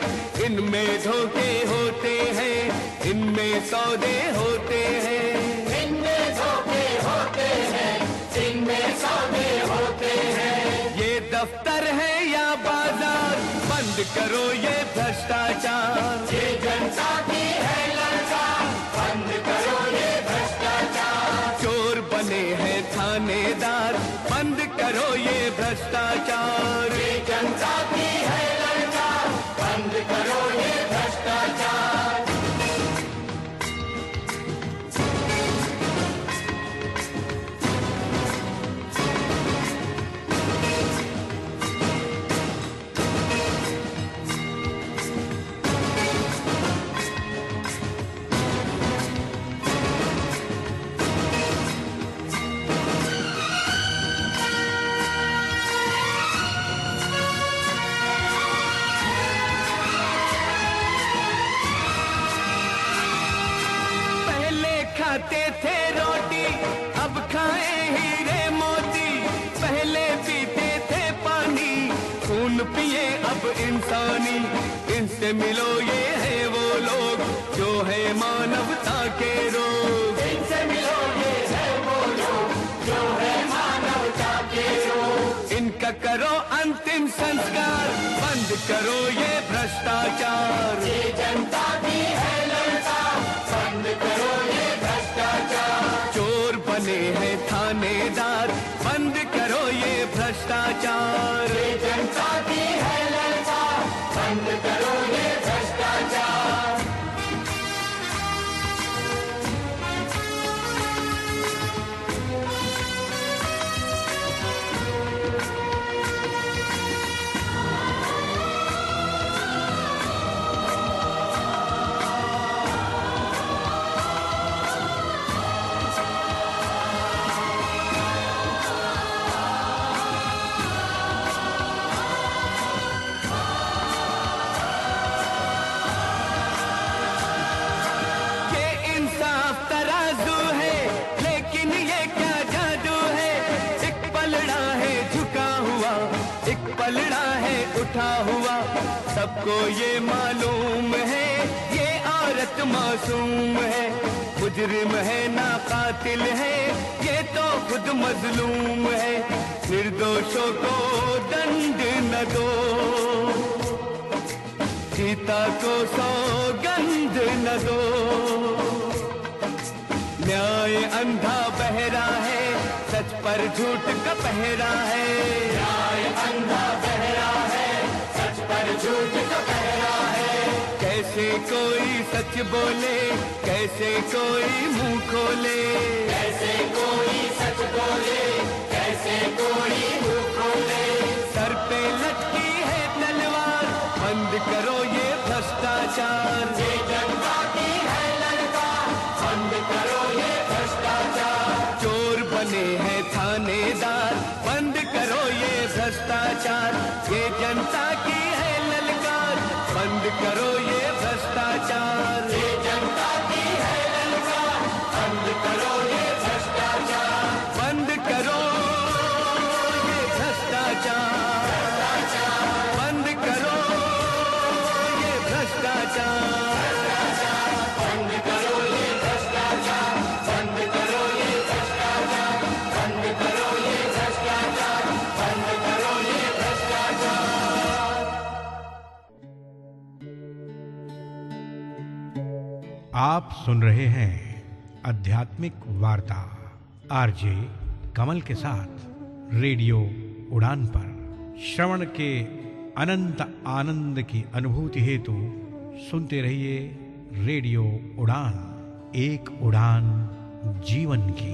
इनमें धोखे होते हैं, इनमें सौदे होते हैं, इनमें धोखे होते हैं, इनमें सौदे होते हैं। ये दफ्तर है या बाजार, बंद करो ये भ्रष्टाचार, ये जनता की है ललकार, बंद करो ये भ्रष्टाचार। चोर बने हैं थानेदार, बंद करो ये भ्रष्टाचार, ये जनता की है ललकार, बंद करो ये भ्रष्टाचार। खाते थे रोटी, अब खाए हीरे मोती, पहले पीते थे पानी, खून पिए अब इंसानी। इनसे मिलो ये है वो लोग जो है मानवता के रोग, इनसे मिलो ये है वो लोग जो है मानवता के रोग। इनका करो अंतिम संस्कार, बंद करो ये भ्रष्टाचार, ये जनता की है ललकार, बंद करो ये भ्रष्टाचार। चोर बने हैं थानेदार, बंद करो ये भ्रष्टाचार, ये जनता की है ललकार, बंद करो ये भ्रष्टाचार। पलड़ा है उठा हुआ, सबको ये मालूम है ये औरत मासूम है, मुजरिम है ना कातिल है ये तो खुद मजलूम है। निर्दोषों को दंड न दो, सीता को सौगंध न दो। न्याय अंधा बहरा है, सच पर झूठ का पहरा है। न्याय अंधा बहरा है, सच पर झूठ का पहरा है। कैसे कोई सच बोले, कैसे कोई मुंह खोले, कैसे कोई सच बोले, कैसे कोई मुंह खोले। सर पे लटकी है तलवार, बंद करो ये भ्रष्टाचार, ये जनता की है ललकार, बंद करो ये भ्रष्टाचार। चोर बने हैं थानेदार, बंद करो ये भ्रष्टाचार, ये जनता की है ललकार, बंद करो ये भ्रष्टाचार, ये जनता की है ललकार, बंद करो ये भ्रष्टाचार, बंद करो ये भ्रष्टाचार, बंद करो ये भ्रष्टाचार, बंद करो ये भ्रष्टाचार, बंद करो ये भ्रष्टाचार, बंद करो ये भ्रष्टाचार, बंद करो ये भ्रष्टाचार। आप सुन रहे हैं आध्यात्मिक वार्ता आरजे कमल के साथ रेडियो उड़ान पर। श्रवण के अनंत आनंद की अनुभूति हेतु सुनते रहिए रेडियो उड़ान, एक उड़ान जीवन की।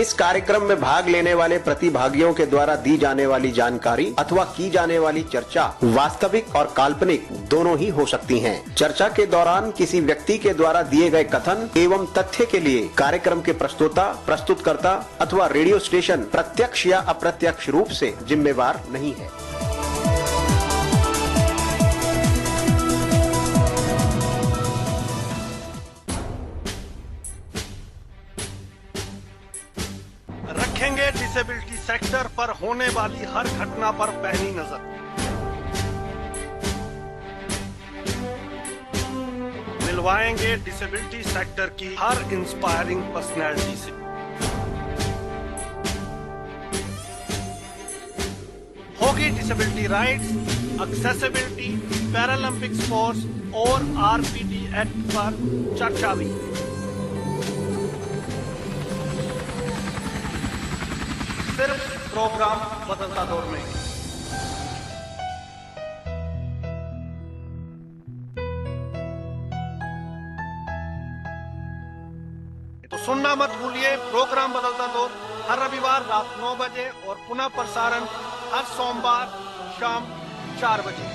इस कार्यक्रम में भाग लेने वाले प्रतिभागियों के द्वारा दी जाने वाली जानकारी अथवा की जाने वाली चर्चा वास्तविक और काल्पनिक दोनों ही हो सकती हैं। चर्चा के दौरान किसी व्यक्ति के द्वारा दिए गए कथन एवं तथ्य के लिए कार्यक्रम के प्रस्तोता, प्रस्तुतकर्ता अथवा रेडियो स्टेशन प्रत्यक्ष या अप्रत्यक्ष रूप से जिम्मेवार नहीं है। रखेंगे डिसेबिलिटी सेक्टर पर होने वाली हर घटना पर पहली नजर। मिलवाएंगे डिसेबिलिटी सेक्टर की हर इंस्पायरिंग पर्सनैलिटी से। होगी disability rights, accessibility, Paralympic sports और आरपीडी एक्ट पर चर्चा भी। सिर्फ प्रोग्राम बदलता दौर में। तो सुनना मत भूलिए प्रोग्राम बदलता दौर हर रविवार रात 9 बजे और पुनः प्रसारण हर सोमवार शाम 4 बजे।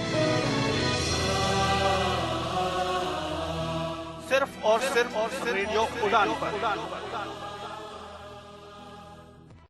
सिर्फ और सिर्फ रेडियो उड़ान पर।